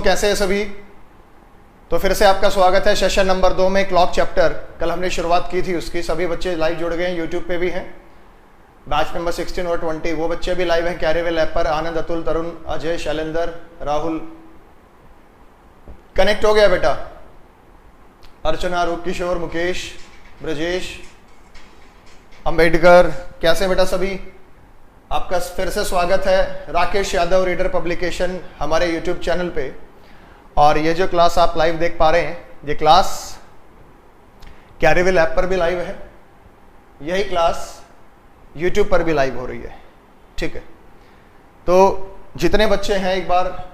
कैसे हैं सभी? तो फिर से आपका स्वागत है सेशन नंबर 2 में क्लॉक चैप्टर। कल हमने शुरुआत की थी उसकी, सभी बच्चे लाइव जुड़ गए हैं, यूट्यूब पे भी हैं। बैच नंबर 16 और 20 वो बच्चे भी लाइव हैं कैरिवेल ऐप पर। आनंद, अतुल, तरुण, अजय, शैलेंद्र, राहुल कनेक्ट हो गया बेटा। अर्चना, रूप किशोर, मुकेश, ब्रजेश, अंबेडकर, कैसे बेटा सभी? आपका फिर से स्वागत है राकेश यादव रीडर पब्लिकेशन हमारे यूट्यूब चैनल पे। और ये जो क्लास आप लाइव देख पा रहे हैं, ये क्लास कैरिवेल ऐप पर भी लाइव है, यही क्लास यूट्यूब पर भी लाइव हो रही है। ठीक है, तो जितने बच्चे हैं एक बार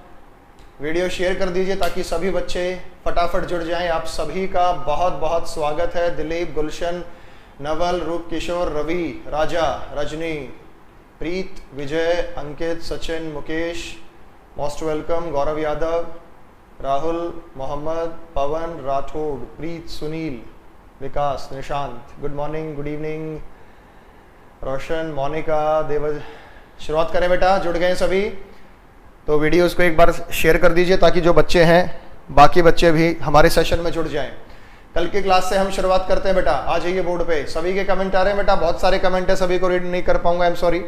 वीडियो शेयर कर दीजिए ताकि सभी बच्चे फटाफट जुड़ जाएं। आप सभी का बहुत बहुत स्वागत है। Dilip, Gulshan, Naval, Roop Kishore, Ravi, Raja, Rajni, Preet, Vijay, Ankit, Sachin, Mukesh, most welcome, Gaurav Yadav, Rahul, Mohammad, Pawan, Rathore, Preet, Sunil, Vikas, Nishant, good morning, good evening, Roshan, Monika, Dev. शुरुआत करें बेटा, जुड़ गए सभी? तो वीडियोस को एक बार शेयर कर दीजिए ताकि जो बच्चे हैं बाकी बच्चे भी हमारे सेशन में जुड़ जाएं। कल की क्लास से हम शुरुआत करते हैं बेटा। आ जाइए बोर्ड पे। सभी के कमेंट आ रहे हैं बेटा, बहुत सारे कमेंट है, सभी को रीड नहीं कर पाऊंगा, आई एम सॉरी।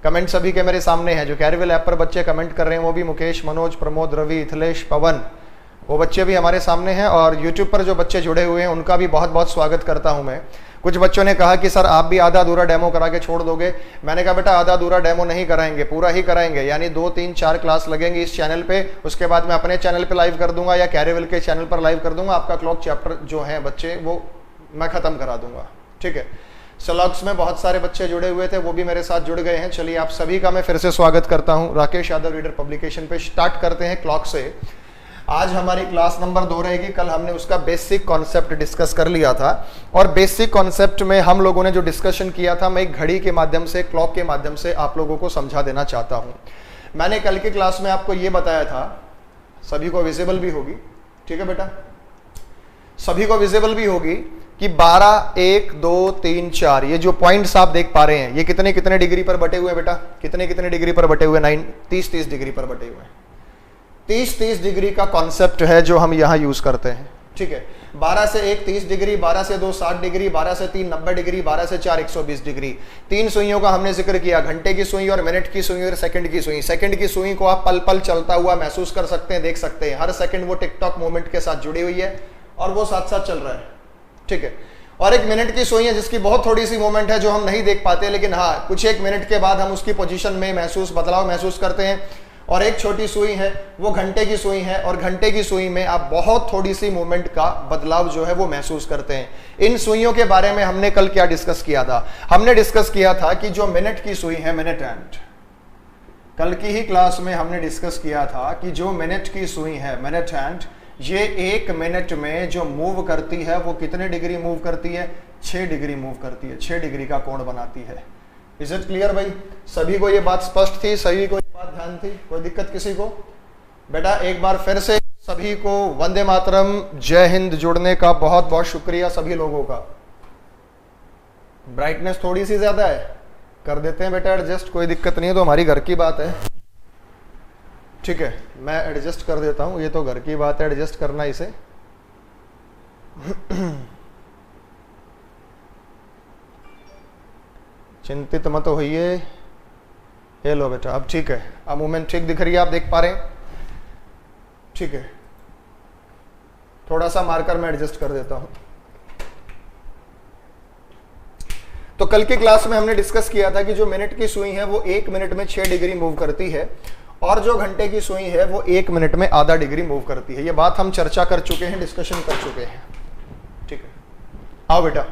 कमेंट सभी के मेरे सामने हैं। जो कैरिवेल ऐप पर बच्चे कमेंट कर रहे हैं वो भी मुकेश, मनोज, प्रमोद, रवि, इथलेश, पवन, वो बच्चे भी हमारे सामने हैं। और यूट्यूब पर जो बच्चे जुड़े हुए हैं उनका भी बहुत बहुत स्वागत करता हूं मैं। कुछ बच्चों ने कहा कि सर आप भी आधा अधूरा डेमो करा के छोड़ दोगे। मैंने कहा बेटा आधा अधूरा डेमो नहीं कराएंगे, पूरा ही कराएंगे, यानी 2, 3, 4 क्लास लगेंगी इस चैनल पे। उसके बाद मैं अपने चैनल पे लाइव कर दूंगा या कैरिवेल के चैनल पर लाइव कर दूंगा। आपका क्लॉक चैप्टर जो है बच्चे वो मैं खत्म करा दूंगा। ठीक है, स्लॉग्स में बहुत सारे बच्चे जुड़े हुए थे, वो भी मेरे साथ जुड़ गए हैं। चलिए आप सभी का मैं फिर से स्वागत करता हूं राकेश यादव रीडर पब्लिकेशन पे। स्टार्ट करते हैं क्लॉक से। आज हमारी क्लास नंबर 2 रहेगी। कल हमने उसका बेसिक कॉन्सेप्ट डिस्कस कर लिया था और बेसिक कॉन्सेप्ट में हम लोगों ने जो डिस्कशन किया था मैं एक घड़ी के माध्यम से, क्लॉक के माध्यम से आप लोगों को समझा देना चाहता हूं। मैंने कल की क्लास में आपको ये बताया था, सभी को विजिबल भी होगी, ठीक है बेटा, सभी को विजिबल भी होगी कि 12, 1, 2, 3, 4 ये जो पॉइंट्स आप देख पा रहे हैं ये कितने कितने डिग्री पर बटे हुए हैं बेटा? कितने कितने डिग्री पर बटे हुए? 30 डिग्री पर बटे हुए हैं। 30 डिग्री का कॉन्सेप्ट है जो हम यहां यूज करते हैं। ठीक है, 12 से 1 30 डिग्री, 12 से 2 60 डिग्री, 12 से 3 90 डिग्री, 12 से 4 120 डिग्री। 3 सुइयों का हमने जिक्र किया, घंटे की सुई और मिनट की सुई और सेकंड की सुई। सेकंड की सुई को आप पल पल चलता हुआ महसूस कर सकते हैं, देख सकते हैं। हर सेकंड वो टिकटॉक मोमेंट के साथ जुड़ी हुई है और वो साथ साथ चल रहा है। ठीक है, और एक मिनट की सुई है जिसकी बहुत थोड़ी सी मूवमेंट है जो हम नहीं देख पाते, लेकिन हाँ कुछ एक मिनट के बाद हम उसकी पोजीशन में बदलाव महसूस करते हैं। और एक छोटी सुई है वो घंटे की सुई है और घंटे की सुई में आप बहुत थोड़ी सी मूवमेंट का बदलाव जो है वो महसूस करते हैं। इन सुइयों के बारे में हमने कल क्या डिस्कस किया था? हमने डिस्कस किया था कि जो मिनट की सुई है, मिनट हैंड, कल की ही क्लास में हमने डिस्कस किया था कि जो मिनट की सुई है, मिनट हैंड, ये 1 मिनट में जो मूव करती है वो कितने डिग्री मूव करती है? 6 डिग्री मूव करती है, 6 डिग्री का कोण बनाती है। इज इट क्लियर भाई? सभी को ये बात स्पष्ट थी? सभी को ये बात ध्यान थी? कोई दिक्कत किसी को? बेटा एक बार फिर से सभी को वंदे मातरम, जय हिंद जुड़ने का बहुत बहुत शुक्रिया सभी लोगों का। ब्राइटनेस थोड़ी सी ज्यादा है, कर देते हैं बेटा एडजस्ट, कोई दिक्कत नहीं है, तो हमारी घर की बात है। ठीक है, मैं एडजस्ट कर देता हूं, ये तो घर की बात है, एडजस्ट करना इसे। चिंतित मत होइए। ये लो बेटा, अब ठीक है, अब मूवमेंट ठीक दिख रही है, आप देख पा रहे हैं? ठीक है, थोड़ा सा मार्कर मैं एडजस्ट कर देता हूं। तो कल की क्लास में हमने डिस्कस किया था कि जो मिनट की सुई है वो 1 मिनट में 6 डिग्री मूव करती है और जो घंटे की सुई है वो 1 मिनट में आधा डिग्री मूव करती है। ये बात हम चर्चा कर चुके हैं, डिस्कशन कर चुके हैं। ठीक है, आओ बेटा,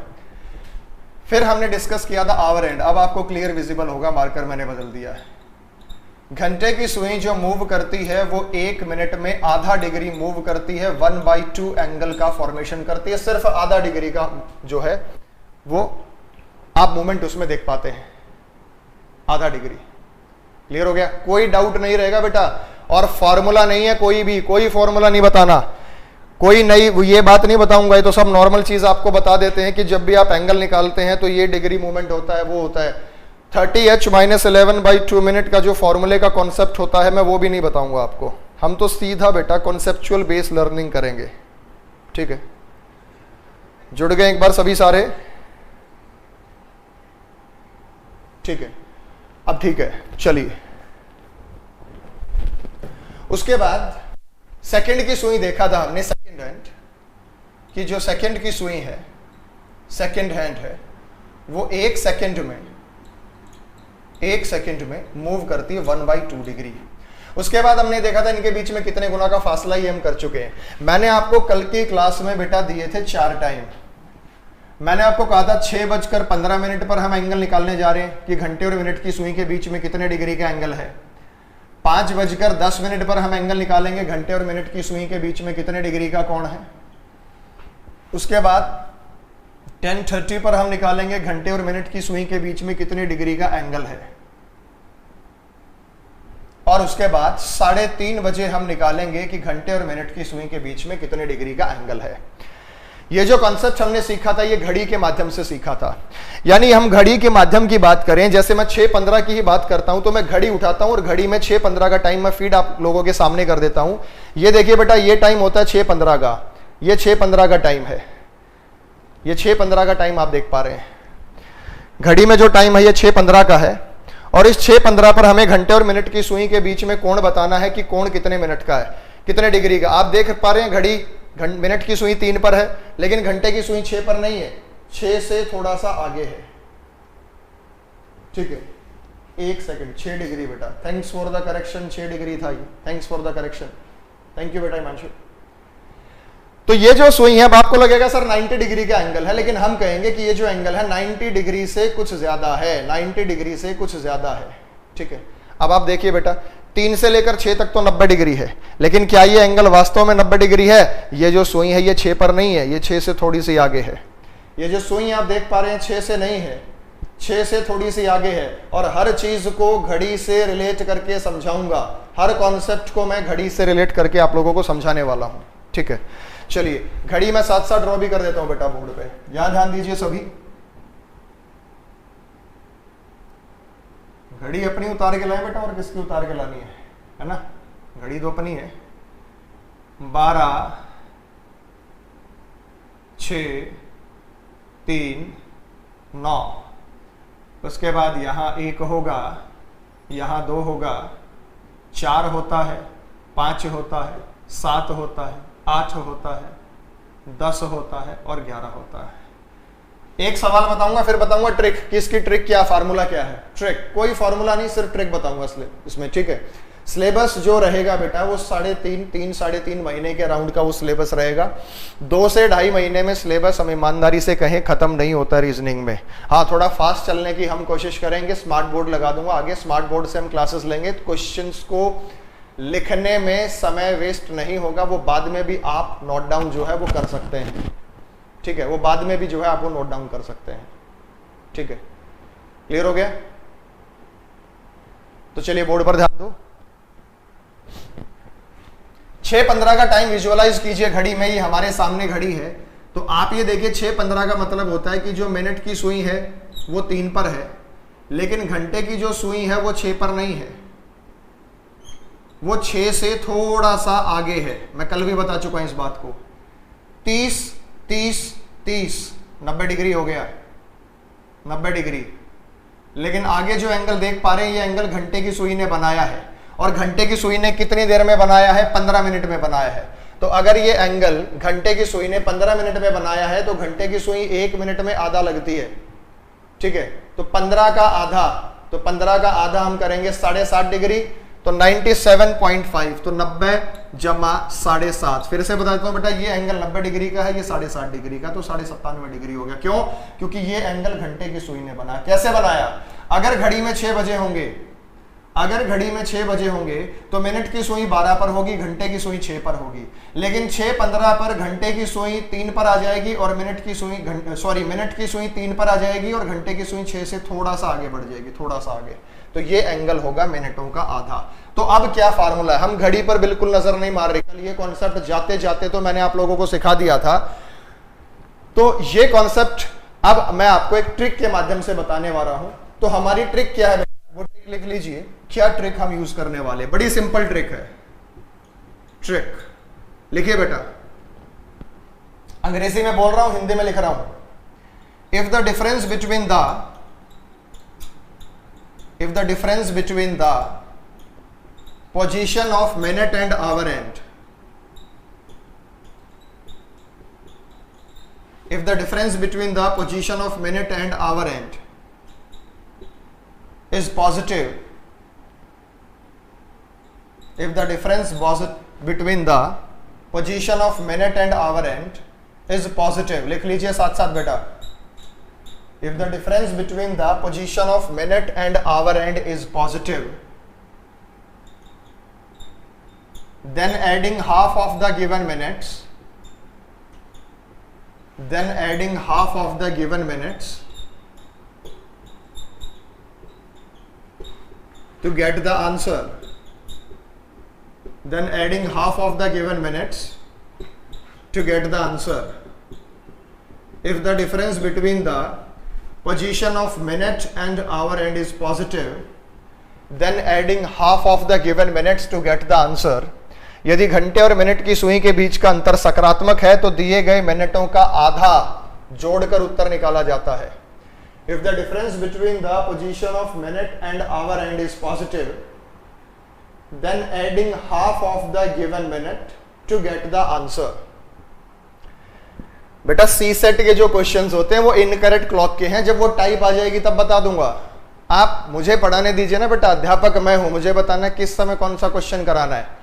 फिर हमने डिस्कस किया था आवर एंड। अब आपको क्लियर विजिबल होगा, मार्कर मैंने बदल दिया है। घंटे की सुई जो मूव करती है वो 1 मिनट में आधा डिग्री मूव करती है, 1/2 एंगल का फॉर्मेशन करती है। सिर्फ आधा डिग्री का जो है वो आप मूवमेंट उसमें देख पाते हैं, आधा डिग्री। क्लियर हो गया? कोई डाउट नहीं रहेगा बेटा। और फॉर्मूला नहीं है, कोई फॉर्मूला नहीं बताना, कोई नई ये बात नहीं बताऊंगा। ये तो सब नॉर्मल चीज आपको बता देते हैं कि जब भी आप एंगल निकालते हैं तो ये डिग्री मूवमेंट होता है, वो होता है। 30h - 11/2 मिनट का जो फॉर्मूले का कॉन्सेप्ट होता है मैं वो भी नहीं बताऊंगा आपको। हम तो सीधा बेटा कॉन्सेप्चुअल बेस्ड लर्निंग करेंगे, ठीक है। जुड़ गए एक बार सभी सारे, ठीक है। अब ठीक है, चलिए उसके बाद सेकंड की सुई देखा था हमने, सेकंड हैंड की जो सेकंड की सुई है, सेकंड हैंड है, वो एक सेकंड में मूव करती है 1/2 डिग्री। उसके बाद हमने देखा था इनके बीच में कितने गुना का फासला, ये हम कर चुके हैं। मैंने आपको कल की क्लास में बेटा दिए थे 4 टाइम। मैंने आपको कहा था 6:15 पर हम एंगल निकालने जा रहे हैं कि घंटे और मिनट की सुई के बीच में कितने डिग्री का एंगल है। 5:10 पर हम एंगल निकालेंगे घंटे और मिनट की सुई के बीच में कितने डिग्री का कोण है। उसके बाद 10:30 पर हम निकालेंगे घंटे और मिनट की सुई के बीच में कितने डिग्री का एंगल है। और उसके बाद 3:30 बजे हम निकालेंगे कि घंटे और मिनट की सुई के बीच में कितने डिग्री का एंगल है। ये जो कॉन्सेप्ट हमने सीखा था, ये घड़ी के माध्यम से सीखा था। यानी हम घड़ी के माध्यम की बात करें, जैसे मैं 6:15 की ही बात करता हूं तो मैं घड़ी उठाता हूं और घड़ी में 6:15 का टाइम मैं फीड आप लोगों के सामने कर देता हूं। ये देखिए बेटा, ये टाइम होता है 6:15 का, ये 6:15 का टाइम है, ये 6:15 का टाइम आप देख पा रहे हैं। घड़ी में जो टाइम है ये 6:15 का है, और इस 6:15 पर हमें घंटे और मिनट की सुई के बीच में कोण बताना है कि कोण कितने मिनट का है, कितने डिग्री का। आप देख पा रहे हैं घड़ी मिनट की सुई 3 पर है, लेकिन घंटे की सुई 6 पर नहीं है, 6 से थोड़ा सा आगे है, ठीक है। 1 सेकंड, 6 डिग्री बेटा, thanks for the correction, 6 degree था ये, thanks for the correction, thank you बेटा हिमांशु। तो ये जो सुई है, अब आपको लगेगा सर 90 डिग्री का एंगल है, लेकिन हम कहेंगे कि ये जो एंगल है 90 डिग्री से कुछ ज्यादा है, 90 डिग्री से कुछ ज्यादा है, ठीक है। अब आप देखिए बेटा, 3 से लेकर 6 तक तो 90 डिग्री है, लेकिन क्या ये एंगल वास्तव में 90 डिग्री है? ये जो सुई है ये 6 पर नहीं है, ये 6 से थोड़ी सी आगे है। ये जो सुई आप देख पा रहे हैं 6 से नहीं है, 6 से थोड़ी सी आगे है। और हर चीज को घड़ी से रिलेट करके समझाऊंगा, हर कॉन्सेप्ट को मैं घड़ी से रिलेट करके आप लोगों को समझाने वाला हूं, ठीक है। चलिए, घड़ी मैं साथ साथ ड्रॉ भी कर देता हूं बेटा बोर्ड पे, यहां ध्यान दीजिए सभी। घड़ी अपनी उतार के लाए बेटा, और किसकी उतार के लानी है ना? घड़ी तो अपनी है। 12, 6, 3, 9। उसके बाद यहां 1 होगा, यहां 2 होगा, 4 होता है, 5 होता है, 7 होता है, 8 होता है, 10 होता है और 11 होता है। एक सवाल बताऊंगा, फिर बताऊंगा ट्रिक, किसकी ट्रिक, क्या फार्मूला क्या है। ट्रिक कोई फार्मूला नहीं, सिर्फ ट्रिक बताऊंगा इसमें, ठीक है। सिलेबस जो रहेगा बेटा वो 3.5 महीने के अराउंड का वो सिलेबस रहेगा। 2 से 2.5 महीने में सिलेबस हम ईमानदारी से कहें खत्म नहीं होता रीजनिंग में। हाँ, थोड़ा फास्ट चलने की हम कोशिश करेंगे, स्मार्ट बोर्ड लगा दूंगा आगे, स्मार्ट बोर्ड से हम क्लासेस लेंगे। क्वेश्चंस को लिखने में समय वेस्ट नहीं होगा, वो बाद में भी आप नोट डाउन जो है वो कर सकते हैं, ठीक है। वो बाद में भी जो है आप वो नोट डाउन कर सकते हैं, ठीक है। क्लियर हो गया? तो चलिए बोर्ड पर ध्यान दो। 6:15 का टाइम विजुअलाइज कीजिए, घड़ी में ही हमारे सामने घड़ी है। तो आप ये देखिए 6:15 का मतलब होता है कि जो मिनट की सुई है वो 3 पर है, लेकिन घंटे की जो सुई है वो 6 पर नहीं है, वो 6 से थोड़ा सा आगे है। मैं कल भी बता चुका हूं इस बात को। 30, 30, 30, 90 डिग्री हो गया, 90 डिग्री। लेकिन आगे जो एंगल देख पा रहे हैं, ये एंगल घंटे की सुई ने बनाया है, और घंटे की सुई ने कितनी देर में बनाया है? 15 मिनट में बनाया है। तो अगर ये एंगल घंटे की सुई ने 15 मिनट में बनाया है, तो घंटे की सुई 1 मिनट में आधा लगती है, ठीक है। तो 15 का आधा, तो 15 का आधा हम करेंगे 7.5 डिग्री, तो 97.5, तो 90 जमा 7.5। फिर से बताता हूं बेटा, ये एंगल 90 डिग्री का है, ये 7.5 डिग्री का, तो 97.5 डिग्री हो गया। क्यों? क्योंकि ये एंगल घंटे की सुई ने बनाया। कैसे बनाया? अगर घड़ी में 6 बजे होंगे, अगर घड़ी में 6 बजे होंगे तो मिनट की सुई 12 पर होगी, घंटे की सुई 6 पर होगी। लेकिन 6:15 पर घंटे की सुई 3 पर आ जाएगी और मिनट की सुई मिनट की सुई 3 पर आ जाएगी और घंटे की सुई 6 से थोड़ा सा आगे बढ़ जाएगी, थोड़ा सा आगे। तो ये एंगल होगा मिनटों का आधा। तो अब क्या फार्मूला है? हम घड़ी पर बिल्कुल नजर नहीं मार रहे, कल ये कॉन्सेप्ट जाते जाते तो मैंने आप लोगों को सिखा दिया था। तो ये कॉन्सेप्ट अब मैं आपको एक ट्रिक के माध्यम से बताने वाला हूं। तो हमारी ट्रिक क्या है? वो ट्रिक लिख लीजिए, क्या ट्रिक हम यूज करने वाले। बड़ी सिंपल ट्रिक है, ट्रिक। लिखिए बेटा, अंग्रेजी में बोल रहा हूं, हिंदी में लिख रहा हूं। If the difference between the position of minute and hour and, if the difference between the position of minute and hour end is positive, if the difference between the position of minute and hour end is positive, लिख लीजिए साथ साथ बेटा, if the difference between the position of minute and hour end is positive, then adding half of the given minutes to get the answer, then adding half of the given minutes to get the answer. If the difference between the position of minute and hour end is positive, then adding half of the given minutes to get the answer. यदि घंटे और minute की सुई के बीच का अंतर सकारात्मक है तो दिए गए मिनटों का आधा जोड़कर उत्तर निकाला जाता है। If the difference between the position of minute and hour end is positive, then adding half of the given minute to get the answer. बेटा सी सेट के जो क्वेश्चंस होते हैं वो इनकरेक्ट क्लॉक के हैं, जब वो टाइप आ जाएगी तब बता दूंगा। आप मुझे पढ़ाने दीजिए ना बेटा, अध्यापक मैं हूं, मुझे बताना किस समय कौन सा क्वेश्चन कराना है।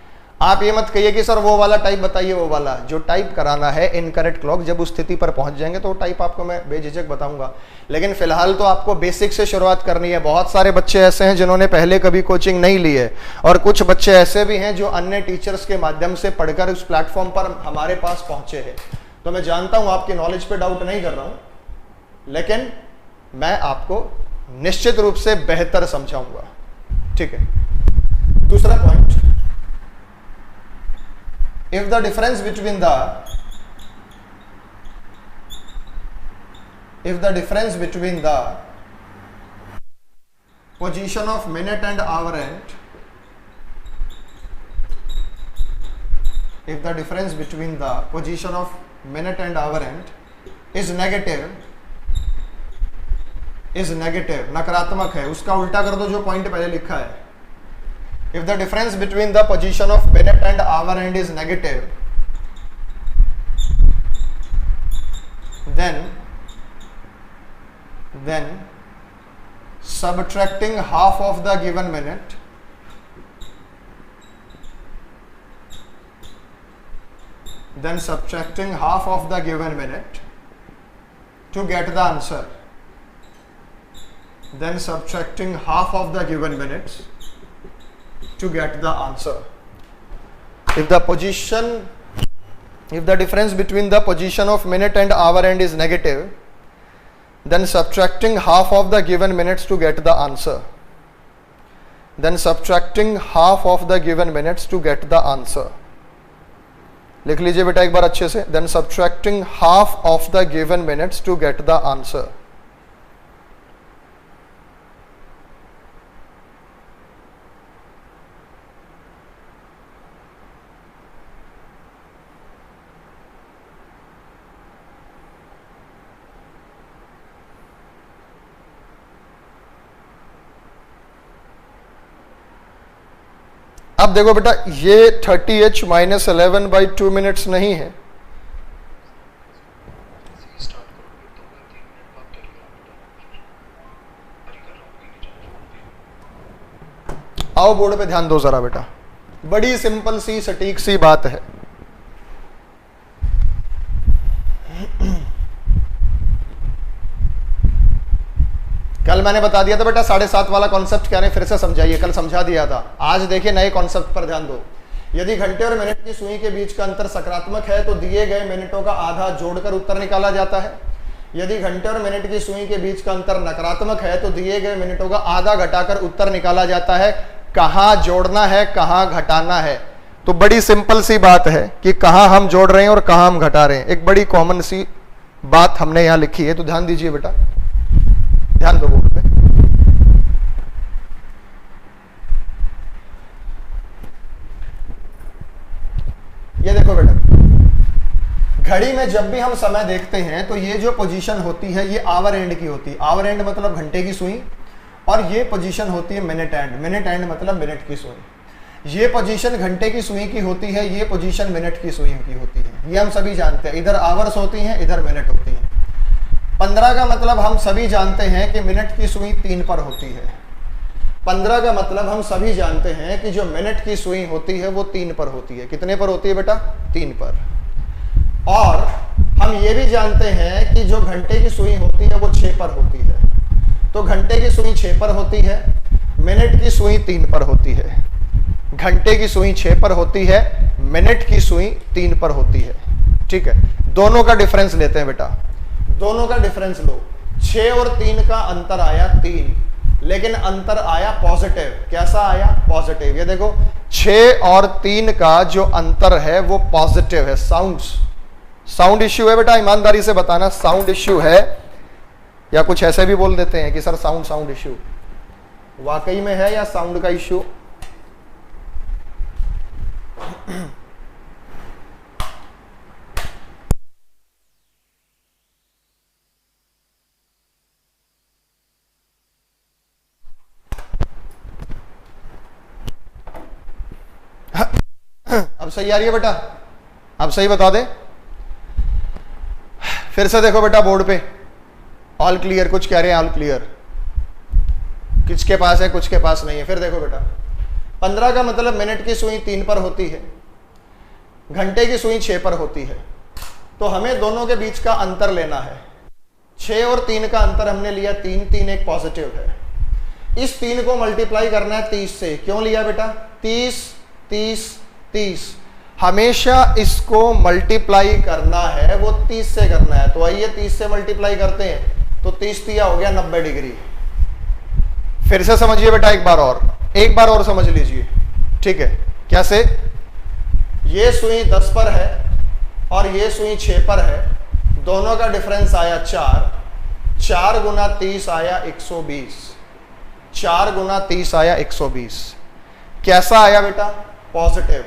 आप ये मत कहिए कि सर वो वाला टाइप बताइए, वो वाला जो टाइप कराना है इनकरेक्ट क्लॉक, जब उस स्थिति पर पहुंच जाएंगे तो वो टाइप आपको मैं बेझिझक बताऊंगा। लेकिन फिलहाल तो आपको बेसिक से शुरुआत करनी है। बहुत सारे बच्चे ऐसे हैं जिन्होंने पहले कभी कोचिंग नहीं ली है, और कुछ बच्चे ऐसे भी हैं जो अन्य टीचर्स के माध्यम से पढ़कर उस प्लेटफॉर्म पर हमारे पास पहुंचे हैं। तो मैं जानता हूं आपकी नॉलेज पे डाउट नहीं कर रहा हूं, लेकिन मैं आपको निश्चित रूप से बेहतर समझाऊंगा। ठीक है, दूसरा point, if the difference between the position of minute and hour end, if the difference between the position of minute and hour end is negative, नकारात्मक है, उसका उल्टा कर दो जो पॉइंट पहले लिखा है। If the difference between the position of minute and hour end is negative, then subtracting half of the given minute to get the answer, then subtracting half of the given minutes to get the answer. If the difference between the position of minute and hour end is negative, then subtracting half of the given minutes to get the answer. लिख लीजिए बेटा एक बार अच्छे से, then subtracting half of the given minutes to get the answer. अब देखो बेटा, ये 30h माइनस 11 बाई 2 मिनट्स नहीं है, आओ बोर्ड पे ध्यान दो जरा बेटा, बड़ी सिंपल सी सटीक सी बात है। कल मैंने बता दिया था बेटा 7.5 वाला कॉन्सेप्ट क्या है, फिर से समझाइए, कल समझा दिया था। आज देखिए नए कॉन्सेप्ट पर ध्यान दो। यदि घंटे और मिनट की सुई के बीच का अंतर सकारात्मक है तो दिए गए मिनटों का आधा जोड़कर उत्तर निकाला जाता है। यदि घंटे और मिनट की सुई के बीच का अंतर नकारात्मक है तो दिए गए मिनटों का आधा घटाकर उत्तर निकाला जाता है। कहाँ जोड़ना है, कहाँ घटाना है, तो बड़ी सिंपल सी बात है कि कहाँ हम जोड़ रहे हैं और कहाँ हम घटा रहे हैं। एक बड़ी कॉमन सी बात हमने यहाँ लिखी है, तो ध्यान दीजिए बेटा, ध्यान दो बोर्ड पे। ये देखो बेटा, घड़ी में जब भी हम समय देखते हैं तो ये जो पोजीशन होती है ये आवर एंड की होती है। आवर एंड मतलब घंटे की सुई, और ये पोजीशन होती है मिनट एंड। मिनट एंड मतलब मिनट की सुई। ये पोजीशन घंटे की सुई की होती है, ये पोजीशन मिनट की सुई की होती है। ये हम सभी जानते हैं, इधर आवर्स होती हैं, इधर मिनट होती हैं। 15 का मतलब हम सभी जानते हैं कि मिनट की सुई 3 पर होती है। 15 का मतलब हम सभी जानते हैं कि जो मिनट की सुई होती है वो 3 पर होती है। कितने पर होती है बेटा? 3 पर। और हम ये भी जानते हैं कि जो घंटे की सुई होती है वो 6 पर होती है। तो घंटे की सुई 6 पर होती है, मिनट की सुई 3 पर होती है। घंटे की सुई 6 पर होती है, मिनट की सुई 3 पर होती है। ठीक है, दोनों का डिफरेंस लेते हैं बेटा, दोनों का डिफरेंस लो। 6 और 3 का अंतर आया 3, लेकिन अंतर आया पॉजिटिव। कैसा आया? पॉजिटिव। ये देखो 6 और 3 का जो अंतर है वो पॉजिटिव है। साउंड इश्यू है बेटा, ईमानदारी से बताना साउंड इश्यू है, या कुछ ऐसे भी बोल देते हैं कि सर साउंड इश्यू वाकई में है या साउंड का इश्यू? अब सही आ रही है बेटा? अब सही बता दे। फिर से देखो बेटा बोर्ड पे, ऑल क्लियर। कुछ कह रहे हैं ऑल क्लियर, कुछ के पास है कुछ के पास नहीं है। फिर देखो बेटा, 15 का मतलब मिनट की सुई 3 पर होती है, घंटे की सुई 6 पर होती है। तो हमें दोनों के बीच का अंतर लेना है। 6 और 3 का अंतर हमने लिया 3, 3 एक पॉजिटिव है। इस 3 को मल्टीप्लाई करना है 30 से। क्यों लिया बेटा? 30 30 30। हमेशा इसको मल्टीप्लाई करना है, वो 30 से करना है। तो आइए 30 से मल्टीप्लाई करते हैं। तो 30 दिया हो गया 90 डिग्री। फिर से समझिए बेटा, एक बार और समझ लीजिए। ठीक है, कैसे? ये सुई 10 पर है और ये सुई 6 पर है। दोनों का डिफरेंस आया 4। 4 गुना 30 आया 120। 4 गुना 30 आया 120। कैसा आया बेटा? पॉजिटिव।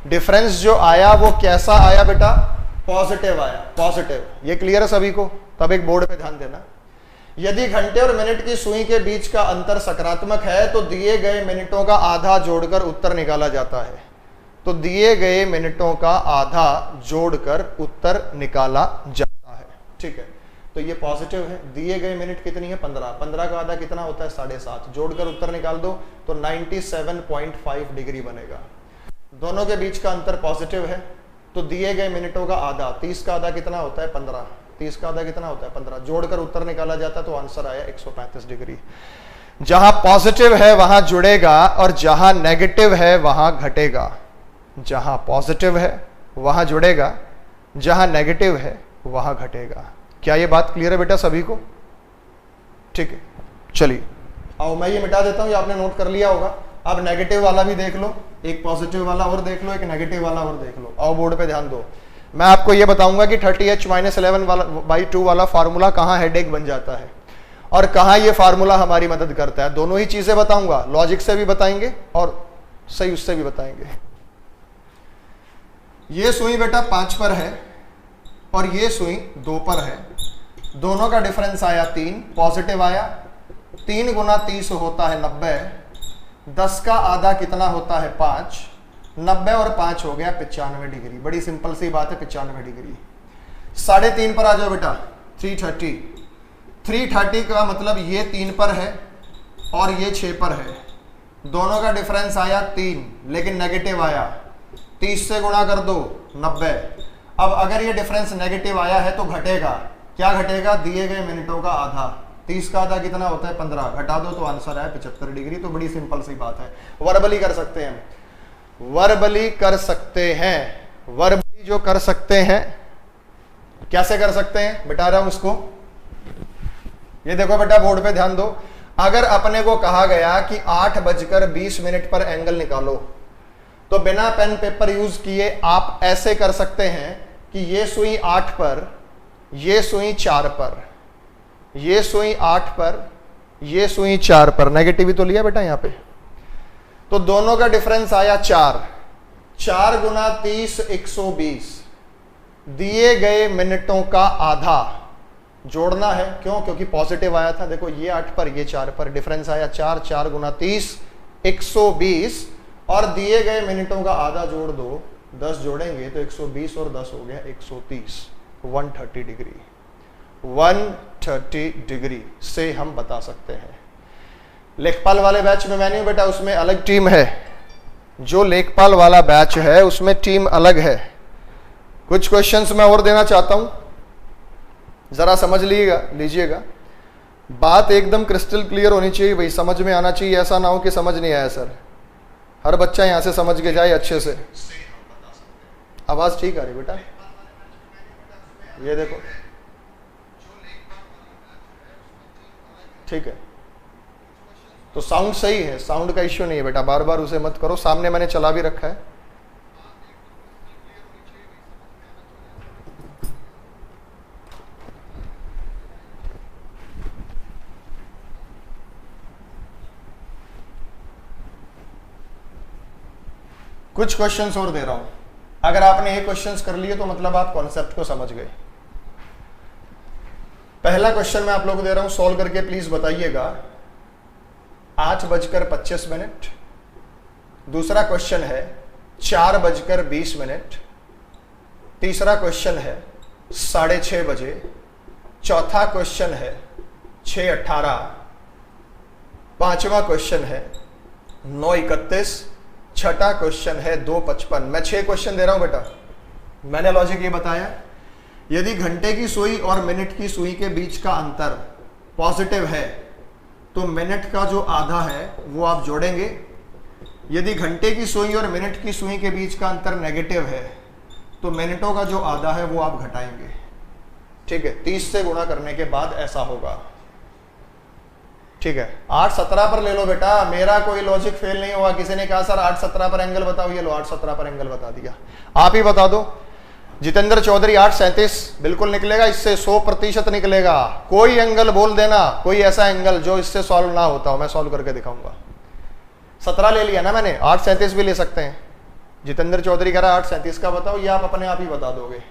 डिफरेंस जो आया वो कैसा आया बेटा? पॉजिटिव आया, पॉजिटिव। ये क्लियर है सभी को? तब एक बोर्ड पे ध्यान देना। यदि घंटे और मिनट की सुई के बीच का अंतर सकारात्मक है तो दिए गए मिनटों का आधा जोड़कर उत्तर निकाला जाता है। तो दिए गए मिनटों का आधा जोड़कर उत्तर निकाला जाता है। ठीक है, तो ये पॉजिटिव है। दिए गए मिनट कितनी है? 15। 15 का आधा कितना होता है? 7.5। जोड़कर उत्तर निकाल दो तो 97.5 डिग्री बनेगा। दोनों के बीच का अंतर पॉजिटिव है, तो दिए गए मिनटों का आधा, 30 का आधा कितना होता है? 15। 30 का आधा कितना होता है? 15। जोड़कर उत्तर निकाला जाता है तो आंसर आया 135 डिग्री। जहां पॉजिटिव है वहां जुड़ेगा और जहां नेगेटिव है वहां घटेगा। जहां पॉजिटिव है वहां जुड़ेगा, जहां नेगेटिव है वहां घटेगा। क्या ये बात क्लियर है बेटा सभी को? ठीक है, चलिए आओ मैं ये मिटा देता हूं, ये आपने नोट कर लिया होगा। अब नेगेटिव वाला भी देख लो, एक पॉजिटिव वाला और देख लो, एक नेगेटिव वाला और देख लो। आओ बोर्ड पे ध्यान दो। मैं आपको ये बताऊंगा कि 30h-11 वाला बाई 2 वाला फार्मूला कहां हेडेक बन जाता है और कहां ये फार्मूला हमारी मदद करता है। दोनों ही चीजें बताऊंगा, लॉजिक से भी बताएंगे और सही उससे भी बताएंगे। ये सुई बेटा 5 पर है और ये सुई 2 पर है। दोनों का डिफरेंस आया 3, पॉजिटिव आया। 3 गुना 30 होता है 90। 10 का आधा कितना होता है? 5। 90 और 5 हो गया 95 डिग्री। बड़ी सिंपल सी बात है, 95 डिग्री। 3.5 पर आ जाओ बेटा, 330। 330 का मतलब ये 3 पर है और ये 6 पर है। दोनों का डिफरेंस आया 3, लेकिन नेगेटिव आया। 30 से गुणा कर दो 90। अब अगर ये डिफरेंस नेगेटिव आया है तो घटेगा। क्या घटेगा? दिए गए मिनटों का आधा। 30 का आधा कितना होता है? 15। घटा दो तो आंसर है 75 डिग्री। तो बड़ी सिंपल सी बात है, वर्बली कर सकते हैं, वर्बली कर सकते हैं। वर्बली जो कर सकते हैं, कैसे कर सकते हैं बता रहा हूं इसको। ये देखो बेटा बोर्ड पे ध्यान दो। अगर अपने को कहा गया कि 8:20 पर एंगल निकालो, तो बिना पेन पेपर यूज किए आप ऐसे कर सकते हैं कि ये सुई 8 पर, ये सुई 4 पर, ये सुई 8 पर, ये सुई 4 पर। नेगेटिव ही तो लिया बेटा यहां पे। तो दोनों का डिफरेंस आया 4। 4 गुना 30 120, दिए गए मिनटों का आधा जोड़ना है। क्यों? क्योंकि पॉजिटिव आया था। देखो ये 8 पर ये 4 पर, डिफरेंस आया 4, 4 गुना 30 120, और दिए गए मिनटों का आधा जोड़ दो, 10 जोड़ेंगे तो 120 और 10 हो गया 130, 130 डिग्री। 130 डिग्री से हम बता सकते हैं। लेखपाल वाले बैच में मैं नहीं बेटा, उसमें अलग टीम है। जो लेखपाल वाला बैच है उसमें टीम अलग है। कुछ क्वेश्चंस मैं और देना चाहता हूं, जरा समझ लीजिएगा। बात एकदम क्रिस्टल क्लियर होनी चाहिए भाई, समझ में आना चाहिए। ऐसा ना हो कि समझ नहीं आया सर, हर बच्चा यहां से समझ के जाए अच्छे से। आवाज ठीक आ रही बेटा? ये देखो ठीक है, तो साउंड सही है, साउंड का इश्यू नहीं है बेटा, बार बार उसे मत करो। सामने मैंने चला भी रखा है। कुछ क्वेश्चंस और दे रहा हूं, अगर आपने ये क्वेश्चंस कर लिए तो मतलब आप कॉन्सेप्ट को समझ गए। पहला क्वेश्चन मैं आप लोगों को दे रहा हूं, सॉल्व करके प्लीज बताइएगा। 8:25। दूसरा क्वेश्चन है 4:20। तीसरा क्वेश्चन है 6:30 बजे। चौथा क्वेश्चन है 6:18। पांचवा क्वेश्चन है 9:31। छठा क्वेश्चन है 2:55। मैं 6 क्वेश्चन दे रहा हूं बेटा। मैंने लॉजिक ये बताया, यदि घंटे की सुई और मिनट की सुई के बीच का अंतर पॉजिटिव है तो मिनट का जो आधा है वो आप जोड़ेंगे। यदि घंटे की सुई और मिनट की सुई के बीच का अंतर नेगेटिव है तो मिनटों का जो आधा है वो आप घटाएंगे। ठीक है, 30 से गुणा करने के बाद ऐसा होगा। ठीक है, 8:17 पर ले लो बेटा, मेरा कोई लॉजिक फेल नहीं हुआ। किसी ने कहा सर 8:17 पर एंगल बताओ, ये लो 8:17 पर एंगल बता दिया। आप ही बता दो। जितेंद्र चौधरी 8:37 बिल्कुल निकलेगा, इससे 100% निकलेगा। कोई एंगल बोल देना, कोई ऐसा एंगल जो इससे सॉल्व ना होता हो, मैं सॉल्व करके दिखाऊंगा। 17 ले लिया ना मैंने, 8:37 भी ले सकते हैं। जितेंद्र चौधरी कह रहा है 8:37 का बताओ, ये आप अपने आप ही बता दोगे,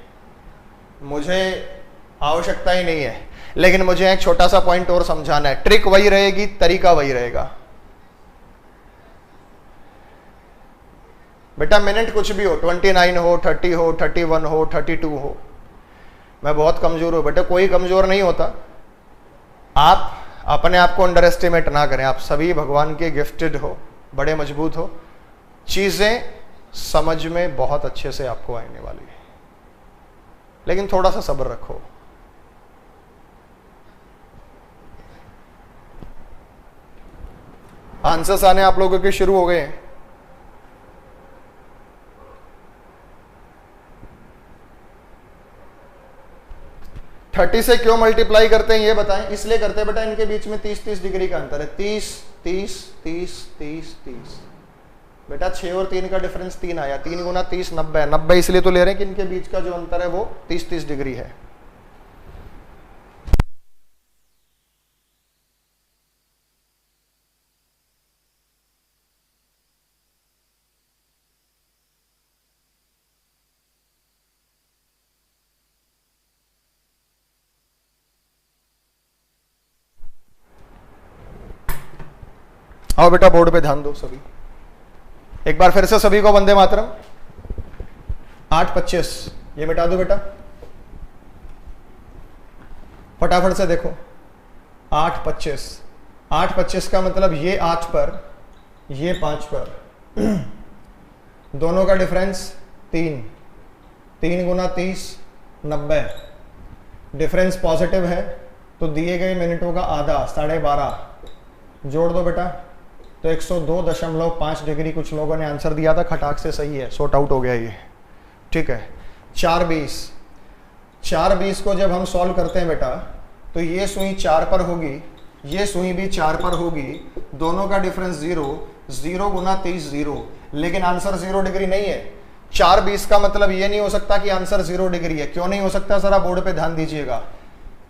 मुझे आवश्यकता ही नहीं है। लेकिन मुझे एक छोटा सा पॉइंट और समझाना है, ट्रिक वही रहेगी, तरीका वही रहेगा। बेटा मिनट कुछ भी हो, 29 हो, 30 हो, 31 हो, 32 हो, मैं बहुत कमजोर हूं बेटा, कोई कमजोर नहीं होता। आप अपने आप को अंडर एस्टिमेट ना करें, आप सभी भगवान के गिफ्टेड हो, बड़े मजबूत हो, चीजें समझ में बहुत अच्छे से आपको आने वाली है, लेकिन थोड़ा सा सब्र रखो। आंसर्स आने आप लोगों के शुरू हो गए हैं। थर्टी से क्यों मल्टीप्लाई करते हैं ये बताएं? इसलिए करते हैं बेटा, इनके बीच में 30-30 डिग्री का अंतर है। 30 30 30 30 30 बेटा 6 और 3 का डिफरेंस 3 आया। 3 गुना 30 90। 90 इसलिए तो ले रहे हैं कि इनके बीच का जो अंतर है वो 30-30 डिग्री है। आओ बेटा बोर्ड पे ध्यान दो सभी, एक बार फिर से सभी को वंदे मातरम। 8:25 ये मिटा दो बेटा, फटाफट से देखो। 8:25 8:25 का मतलब ये 8 पर, ये 5 पर, दोनों का डिफरेंस 3। 3 गुना 30 90। डिफरेंस पॉजिटिव है तो दिए गए मिनटों का आधा 12.5 जोड़ दो बेटा, तो 102.5 डिग्री। कुछ लोगों ने आंसर दिया था, खटाक से सही है, सॉर्ट आउट हो गया ये। ठीक है, 4:20 4:20 को जब हम सॉल्व करते हैं बेटा, तो ये सुई 4 पर होगी, ये सुई भी 4 पर होगी, दोनों का डिफरेंस 0। 0 गुना 30 0, लेकिन आंसर 0 डिग्री नहीं है। 4:20 का मतलब ये नहीं हो सकता कि आंसर 0 डिग्री है। क्यों नहीं हो सकता, जरा बोर्ड पे ध्यान दीजिएगा।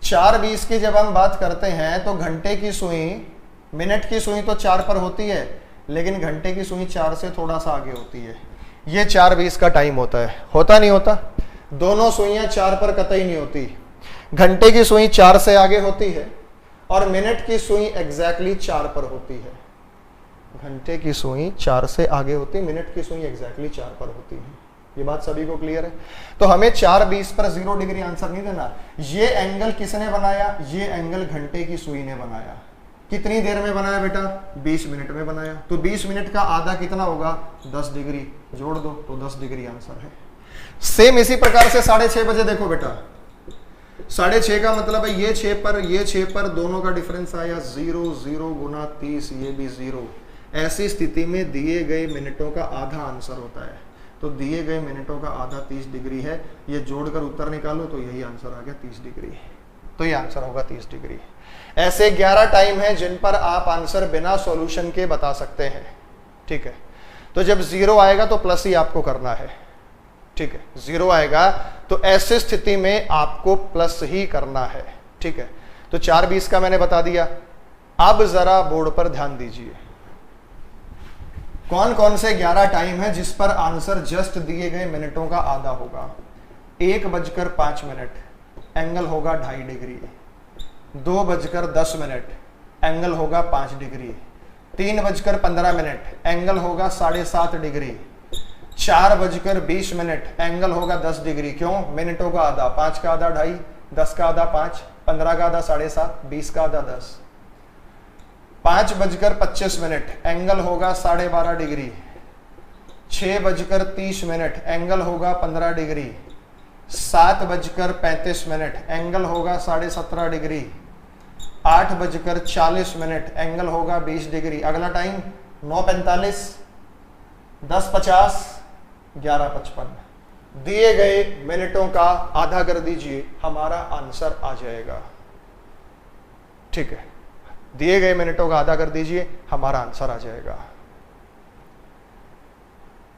4:20 की जब हम बात करते हैं तो घंटे की सुई, मिनट की सुई तो 4 पर होती है, लेकिन घंटे की सुई 4 से थोड़ा सा आगे होती है। ये 4:20 का टाइम होता है, होता नहीं होता? दोनों सुइयां 4 पर कतई नहीं होती। घंटे की सुई 4 से आगे होती है और मिनट की सुई एग्जैक्टली 4 पर होती है। घंटे की सुई 4 से आगे होती है, मिनट की सुई एग्जैक्टली 4 पर होती है। ये बात सभी को क्लियर है? तो हमें 4:20 पर 0 डिग्री आंसर नहीं देना। ये एंगल किसने बनाया? ये एंगल घंटे की सुई ने बनाया। कितनी देर में बनाया बेटा? 20 मिनट में बनाया। तो 20 मिनट का आधा कितना होगा? 10 डिग्री। जोड़ दो तो 10 डिग्री आंसर है। सेम इसी प्रकार से 6:30 बजे देखो बेटा, 6:30 का मतलब है ये 6 पर दोनों का डिफरेंस आया 0, 0 गुना 30, ये भी 0। ऐसी स्थिति में दिए गए मिनटों का आधा आंसर होता है। तो दिए गए मिनटों का आधा 30 डिग्री है। ये जोड़कर उत्तर निकालो तो यही आंसर आ गया 30 डिग्री। तो ये आंसर होगा 30 डिग्री। ऐसे 11 टाइम हैं जिन पर आप आंसर बिना सॉल्यूशन के बता सकते हैं। ठीक है, तो जब 0 आएगा तो प्लस ही आपको करना है। ठीक है, 0 आएगा तो ऐसी स्थिति में आपको प्लस ही करना है। ठीक है, तो 4:20 का मैंने बता दिया। अब जरा बोर्ड पर ध्यान दीजिए, कौन कौन से 11 टाइम है जिस पर आंसर जस्ट दिए गए मिनटों का आधा होगा। 1:05 एंगल होगा 2.5 डिग्री। 2:10 एंगल होगा 5 डिग्री। 3:15 एंगल होगा 7.5 डिग्री। 4:20 एंगल होगा 10 डिग्री। क्यों? मिनटों का आधा, 5 का आधा 2.5, 10 का आधा 5, 15 का आधा 7.5, 20 का आधा 10। 5:25 एंगल होगा 12.5 डिग्री। 6:30 एंगल होगा 15 डिग्री। 7:35 एंगल होगा 17.5 डिग्री। 8:40 एंगल होगा 20 डिग्री। अगला टाइम 9:45, 10:50, 11:55। दिए गए मिनटों का आधा कर दीजिए, हमारा आंसर आ जाएगा। ठीक है, दिए गए मिनटों का आधा कर दीजिए, हमारा आंसर आ जाएगा।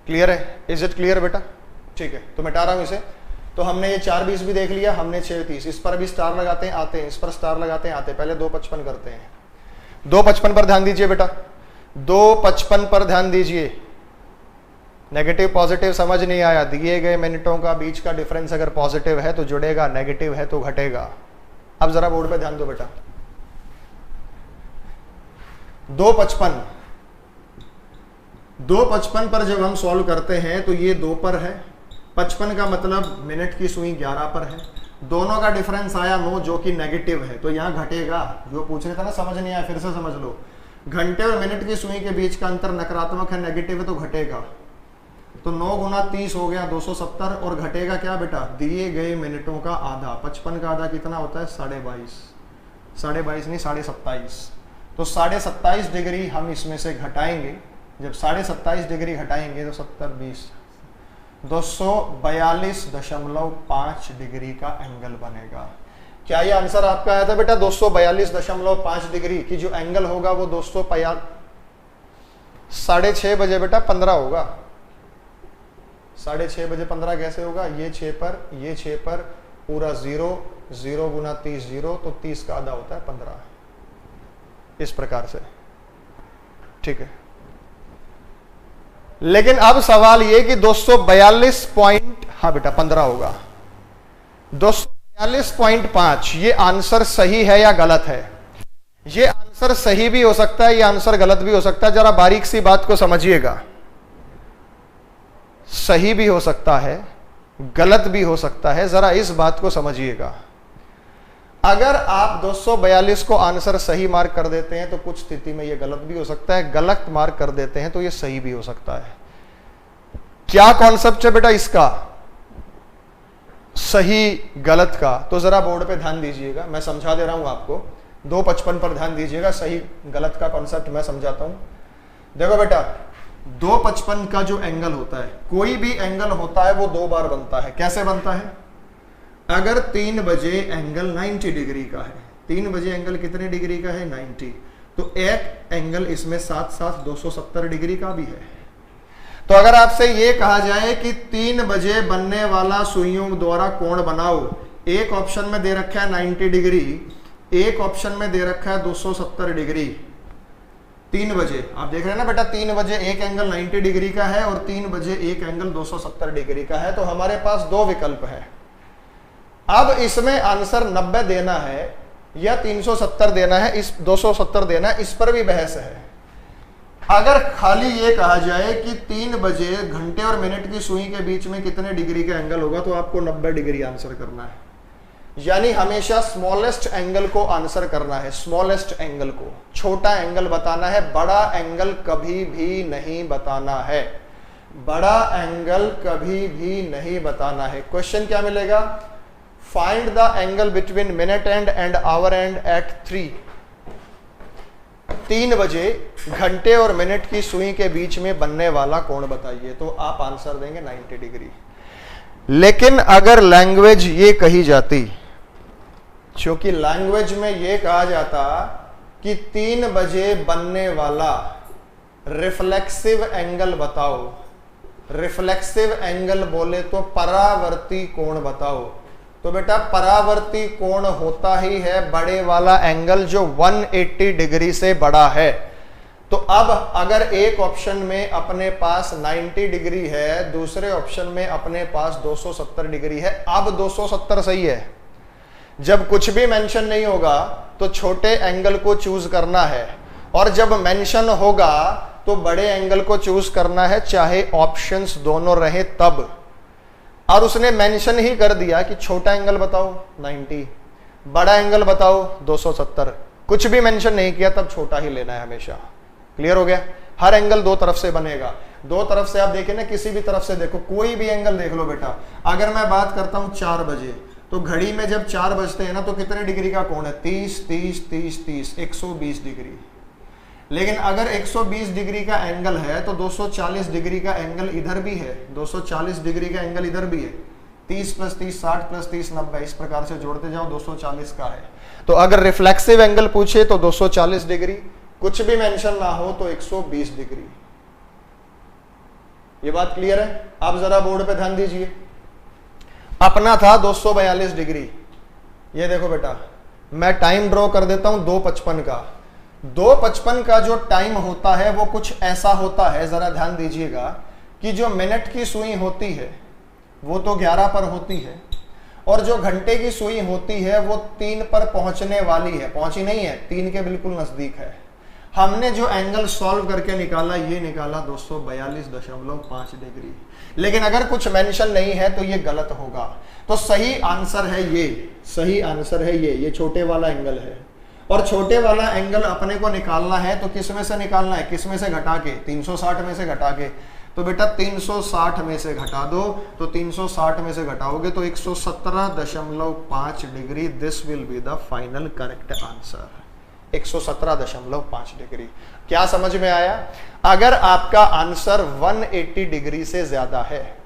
क्लियर है? इज इट क्लियर बेटा? ठीक है, तो मिटा रहा हूं इसे। तो हमने ये 4:20 भी देख लिया, हमने 6:30, इस पर भी स्टार लगाते हैं आते हैं, इस पर स्टार लगाते हैं आते हैं। पहले 2:55 करते हैं। 2:55 पर ध्यान दीजिए बेटा, 2:55 पर ध्यान दीजिए। नेगेटिव पॉजिटिव समझ नहीं आया? दिए गए मिनटों का बीच का डिफरेंस अगर पॉजिटिव है तो जुड़ेगा, नेगेटिव है तो घटेगा। अब जरा बोर्ड पे ध्यान दो बेटा। 2:55 पर जब हम सॉल्व करते हैं तो ये 2 पर है। 55 का मतलब मिनट की सुई 11 पर है। दोनों का डिफरेंस आया 9 जो कि नेगेटिव है, तो यहां घटेगा। जो पूछ रहे थे ना, समझ नहीं आया, फिर से समझ लो। घंटे और मिनट की सुई के बीच का अंतर नकारात्मक है, नेगेटिव है, तो घटेगा। तो 9 गुना 30 हो गया 270। और घटेगा क्या बेटा? दिए गए मिनटों का आधा। 55 का आधा कितना होता है? 22.5। 22.5 नहीं, 27.5। तो 27.5 डिग्री हम इसमें से घटाएंगे। जब 27.5 डिग्री घटाएंगे तो 70, 20, 242.5 डिग्री का एंगल बनेगा। क्या ये आंसर आपका आया था बेटा? 242.5 डिग्री की जो एंगल होगा वो 6:30 बजे बेटा 15 होगा। 6:30 बजे 15 कैसे होगा? ये 6 पर पूरा 0, 0 गुना 30 0, तो 30 का आधा होता है 15। इस प्रकार से। ठीक है, लेकिन अब सवाल ये कि 242 पॉइंट, हाँ बेटा 15 होगा। 242.5 ये आंसर सही है या गलत है? ये आंसर सही भी हो सकता है, ये आंसर गलत भी हो सकता है। जरा बारीक सी बात को समझिएगा। सही भी हो सकता है, गलत भी हो सकता है, जरा इस बात को समझिएगा। अगर आप 242 को आंसर सही मार्क कर देते हैं तो कुछ स्थिति में यह गलत भी हो सकता है, गलत मार्क कर देते हैं तो यह सही भी हो सकता है। क्या कॉन्सेप्ट है बेटा इसका? सही गलत का। तो जरा बोर्ड पे ध्यान दीजिएगा, मैं समझा दे रहा हूं आपको। 2:55 पर ध्यान दीजिएगा, सही गलत का कॉन्सेप्ट मैं समझाता हूं। देखो बेटा, 2:55 का जो एंगल होता है, कोई भी एंगल होता है वो 2 बार बनता है। कैसे बनता है? अगर 3 बजे एंगल 90 डिग्री का है, 3 बजे एंगल कितने डिग्री का है? 90। तो एक एंगल इसमें साथ साथ 270 डिग्री का भी है। तो अगर आपसे यह कहा जाए कि 3 बजे बनने वाला सुइयों द्वारा कोण बनाओ, एक ऑप्शन में दे रखा है 90 डिग्री, एक ऑप्शन में दे रखा है 270 डिग्री। 3 बजे आप देख रहे हैं ना बेटा, 3 बजे एक एंगल 90 डिग्री का है और 3 बजे एक एंगल 270 डिग्री का है। तो हमारे पास दो विकल्प है। अब इसमें आंसर 90 देना है या 370 देना है, इस 270 देना है, इस पर भी बहस है। अगर खाली ये कहा जाए कि 3 बजे घंटे और मिनट की सुई के बीच में कितने डिग्री का एंगल होगा, तो आपको 90 डिग्री आंसर करना है। यानी हमेशा स्मॉलेस्ट एंगल को आंसर करना है, स्मॉलेस्ट एंगल को, छोटा एंगल बताना है, बड़ा एंगल कभी भी नहीं बताना है, बड़ा एंगल कभी भी नहीं बताना है। क्वेश्चन क्या मिलेगा? Find the angle between minute and and hour and at 3। 3 बजे घंटे और मिनट की सुई के बीच में बनने वाला कोण बताइए। तो आप आंसर देंगे 90 डिग्री। लेकिन अगर लैंग्वेज ये कही जाती, क्योंकि लैंग्वेज में ये कहा जाता कि 3 बजे बनने वाला रिफ्लेक्सिव एंगल बताओ, रिफ्लेक्सिव एंगल बोले तो परावर्ती कोण बताओ, तो बेटा परावर्ती कोण होता ही है बड़े वाला एंगल जो 180 डिग्री से बड़ा है। तो अब अगर एक ऑप्शन में अपने पास 90 डिग्री है, दूसरे ऑप्शन में अपने पास 270 डिग्री है, अब 270 सही है। जब कुछ भी मेंशन नहीं होगा तो छोटे एंगल को चूज करना है, और जब मेंशन होगा तो बड़े एंगल को चूज करना है, चाहे ऑप्शंस दोनों रहे तब। और उसने मेंशन ही कर दिया कि छोटा एंगल बताओ 90, बड़ा एंगल बताओ 270, कुछ भी मेंशन नहीं किया, तब छोटा ही लेना है हमेशा। क्लियर हो गया? हर एंगल दो तरफ से बनेगा। दो तरफ से आप देखें ना, किसी भी तरफ से देखो, कोई भी एंगल देख लो बेटा। अगर मैं बात करता हूं 4 बजे, तो घड़ी में जब 4 बजते हैं ना, तो कितने डिग्री का कोण है? 30 30 30 30, 120 डिग्री। लेकिन अगर 120 डिग्री का एंगल है तो 240 डिग्री का एंगल इधर भी है, 240 डिग्री का एंगल इधर भी है। 30 + 30 60 + 30 90, इस प्रकार से जोड़ते जाओ, 240 का है। तो अगर रिफ्लेक्सिव एंगल पूछे तो 240 डिग्री, कुछ भी मेंशन ना हो तो 120 डिग्री। ये बात क्लियर है? आप जरा बोर्ड पे ध्यान दीजिए। अपना था 242 डिग्री। ये देखो बेटा, मैं टाइम ड्रॉ कर देता हूं 2:55 का। 2:55 का जो टाइम होता है वो कुछ ऐसा होता है, जरा ध्यान दीजिएगा, कि जो मिनट की सुई होती है वो तो 11 पर होती है, और जो घंटे की सुई होती है वो 3 पर पहुंचने वाली है, पहुंची नहीं है, 3 के बिल्कुल नजदीक है। हमने जो एंगल सॉल्व करके निकाला, ये निकाला 242.5 डिग्री। लेकिन अगर कुछ मेंशन नहीं है तो ये गलत होगा। तो सही आंसर है ये, सही आंसर है ये छोटे वाला एंगल है। और छोटे वाला एंगल अपने को निकालना है तो किस में से निकालना है? किस में से घटा के? 360 में से घटा के। तो बेटा 360 में से घटा दो, तो 360 में से घटाओगे तो 117.5 degree. This will be the final correct answer, 117.5 degree. क्या समझ में आया? अगर आपका आंसर 180 डिग्री से ज्यादा है,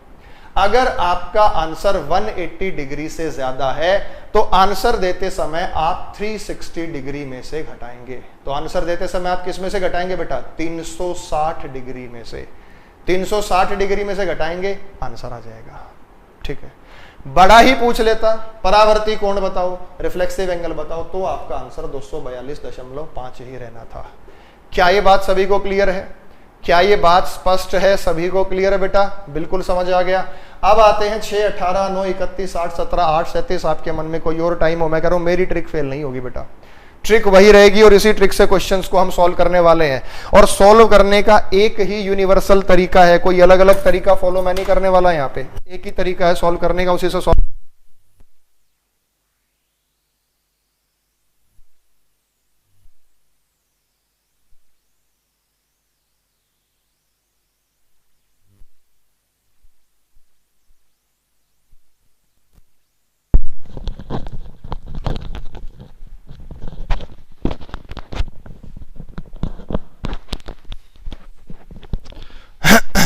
अगर आपका आंसर 180 डिग्री से ज्यादा है, तो आंसर देते समय आप 360 डिग्री में से घटाएंगे। तो आंसर देते समय आप किस में से घटाएंगे बेटा? 360 डिग्री में से। 360 डिग्री में से घटाएंगे, आंसर आ जाएगा। ठीक है। बड़ा ही पूछ लेता, परावर्ती कोण बताओ, रिफ्लेक्सिव एंगल बताओ, तो आपका आंसर 242.5 ही रहना था। क्या ये बात सभी को क्लियर है? क्या ये बात स्पष्ट है? सभी को क्लियर है बेटा? बिल्कुल समझ आ गया। अब आते हैं 6, 18, 9, 31, 8, 17, 8, 37। आपके मन में कोई और टाइम हो, मैं कह रहा हूं मेरी ट्रिक फेल नहीं होगी बेटा, ट्रिक वही रहेगी, और इसी ट्रिक से क्वेश्चंस को हम सॉल्व करने वाले हैं। और सॉल्व करने का एक ही यूनिवर्सल तरीका है, कोई अलग अलग तरीका फॉलो मैं नहीं करने वाला। यहाँ पे एक ही तरीका है सॉल्व करने का, उसी से सॉल्व।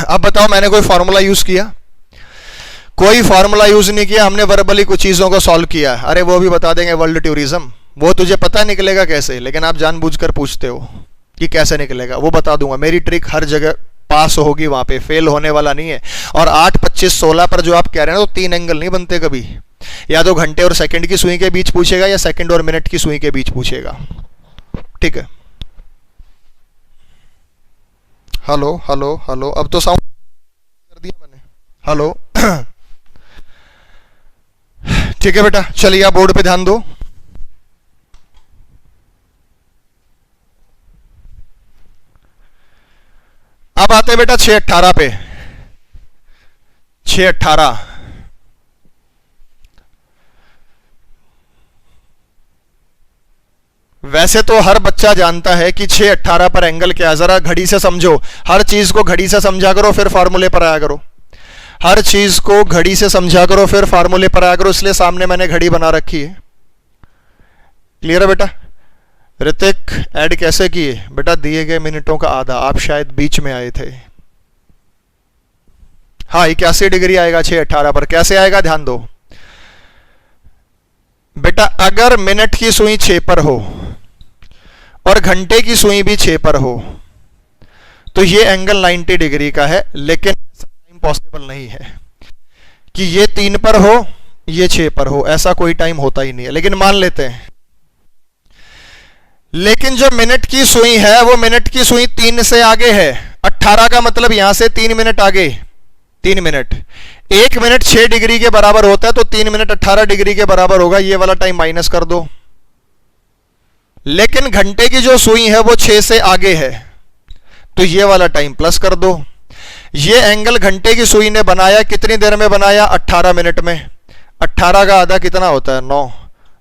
अब बताओ, मैंने कोई फॉर्मूला यूज किया? कोई फॉर्मूला यूज नहीं किया, हमने वर्बली कुछ चीजों को सॉल्व किया। अरे वो भी बता देंगे वर्ल्ड टूरिज्म, वो तुझे पता निकलेगा कैसे, लेकिन आप जानबूझकर पूछते हो कि कैसे निकलेगा। वो बता दूंगा, मेरी ट्रिक हर जगह पास होगी, वहां पे फेल होने वाला नहीं है। और 8, 25, 16 पर जो आप कह रहे हैं ना, तो 3 एंगल नहीं बनते कभी। या तो घंटे और सेकंड की सुई के बीच पूछेगा, या सेकंड और मिनट की सुई के बीच पूछेगा। ठीक है। हेलो हेलो हेलो, अब तो साउंड कर दिया मैंने। हेलो ठीक है बेटा, चलिए आप बोर्ड पे ध्यान दो। अब आते हैं बेटा 6:18 पे। 6:18 वैसे तो हर बच्चा जानता है कि 6:18 पर एंगल क्या है। जरा घड़ी से समझो, हर चीज को घड़ी से समझा करो फिर फार्मूले पर आया करो। हर चीज को घड़ी से समझा करो फिर फार्मूले पर आया करो, इसलिए सामने मैंने घड़ी बना रखी है। क्लियर है बेटा? ऋतिक ऐड कैसे किए बेटा? दिए गए मिनटों का आधा, आप शायद बीच में आए थे। हाँ 81 डिग्री आएगा 6:18 पर। कैसे आएगा ध्यान दो बेटा, अगर मिनट की सुई 6 पर हो और घंटे की सुई भी 6 पर हो तो ये एंगल 90 डिग्री का है, लेकिन टाइम पॉसिबल नहीं है कि ये 3 पर हो ये 6 पर हो, ऐसा कोई टाइम होता ही नहीं है। लेकिन मान लेते हैं, लेकिन जो मिनट की सुई है वो मिनट की सुई 3 से आगे है। 18 का मतलब यहां से 3 मिनट आगे, 3 मिनट। 1 मिनट 6 डिग्री के बराबर होता है तो 3 मिनट 18 डिग्री के बराबर होगा। ये वाला टाइम माइनस कर दो। लेकिन घंटे की जो सुई है वो 6 से आगे है तो ये वाला टाइम प्लस कर दो। ये एंगल घंटे की सुई ने बनाया कितनी देर में बनाया? 18 मिनट में। 18 का आधा कितना होता है? 9।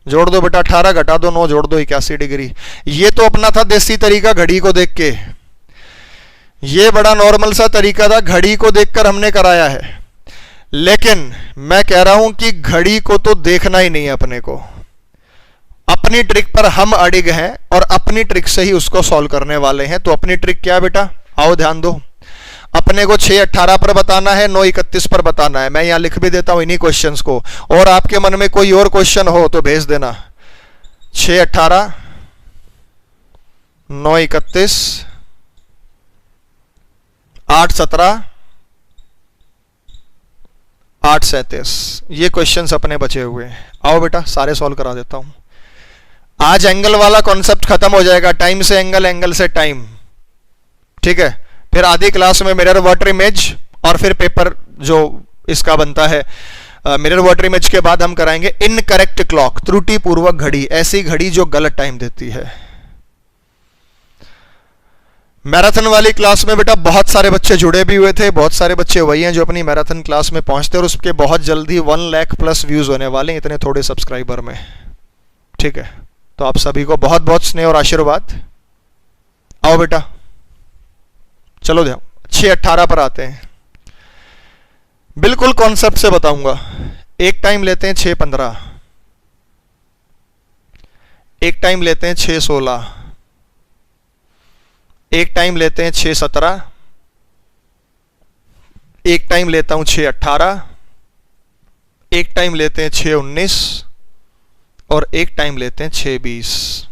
जोड़ दो बेटा, 18 घटा दो 9 जोड़ दो 81 डिग्री। ये तो अपना था देसी तरीका घड़ी को देख के, ये बड़ा नॉर्मल सा तरीका था, घड़ी को देखकर हमने कराया है। लेकिन मैं कह रहा हूं कि घड़ी को तो देखना ही नहीं है अपने को, अपनी ट्रिक पर हम अड़िग हैं और अपनी ट्रिक से ही उसको सॉल्व करने वाले हैं। तो अपनी ट्रिक क्या है बेटा? आओ ध्यान दो। अपने को 6:18 पर बताना है, 9:31 पर बताना है। मैं यहां लिख भी देता हूं इन्हीं क्वेश्चंस को, और आपके मन में कोई और क्वेश्चन हो तो भेज देना। 6:18, 9:31, 8:17, 8:37, ये क्वेश्चंस अपने बचे हुए हैं। आओ बेटा सारे सॉल्व करा देता हूं। आज एंगल वाला कॉन्सेप्ट खत्म हो जाएगा, टाइम से एंगल, एंगल से टाइम। ठीक है, फिर आधी क्लास में मिरर वाटर इमेज और फिर पेपर जो इसका बनता है मिरर वाटर इमेज के बाद हम कराएंगे इनकरेक्ट क्लॉक, त्रुटिपूर्वक घड़ी, ऐसी घड़ी जो गलत टाइम देती है। मैराथन वाली क्लास में बेटा बहुत सारे बच्चे जुड़े भी हुए थे, बहुत सारे बच्चे वही हैं जो अपनी मैराथन क्लास में पहुंचते और उसके बहुत जल्दी 1 लाख प्लस व्यूज होने वाले इतने थोड़े सब्सक्राइबर में। ठीक है, तो आप सभी को बहुत बहुत स्नेह और आशीर्वाद। आओ बेटा चलो ध्यान, 6:18 पर आते हैं। बिल्कुल कॉन्सेप्ट से बताऊंगा। एक टाइम लेते हैं 6:15, एक टाइम लेते हैं 6:16, एक टाइम लेते हैं 6:17, एक टाइम लेता हूं 6:18, एक टाइम लेते हैं 6:19 और एक टाइम लेते हैं 6:20।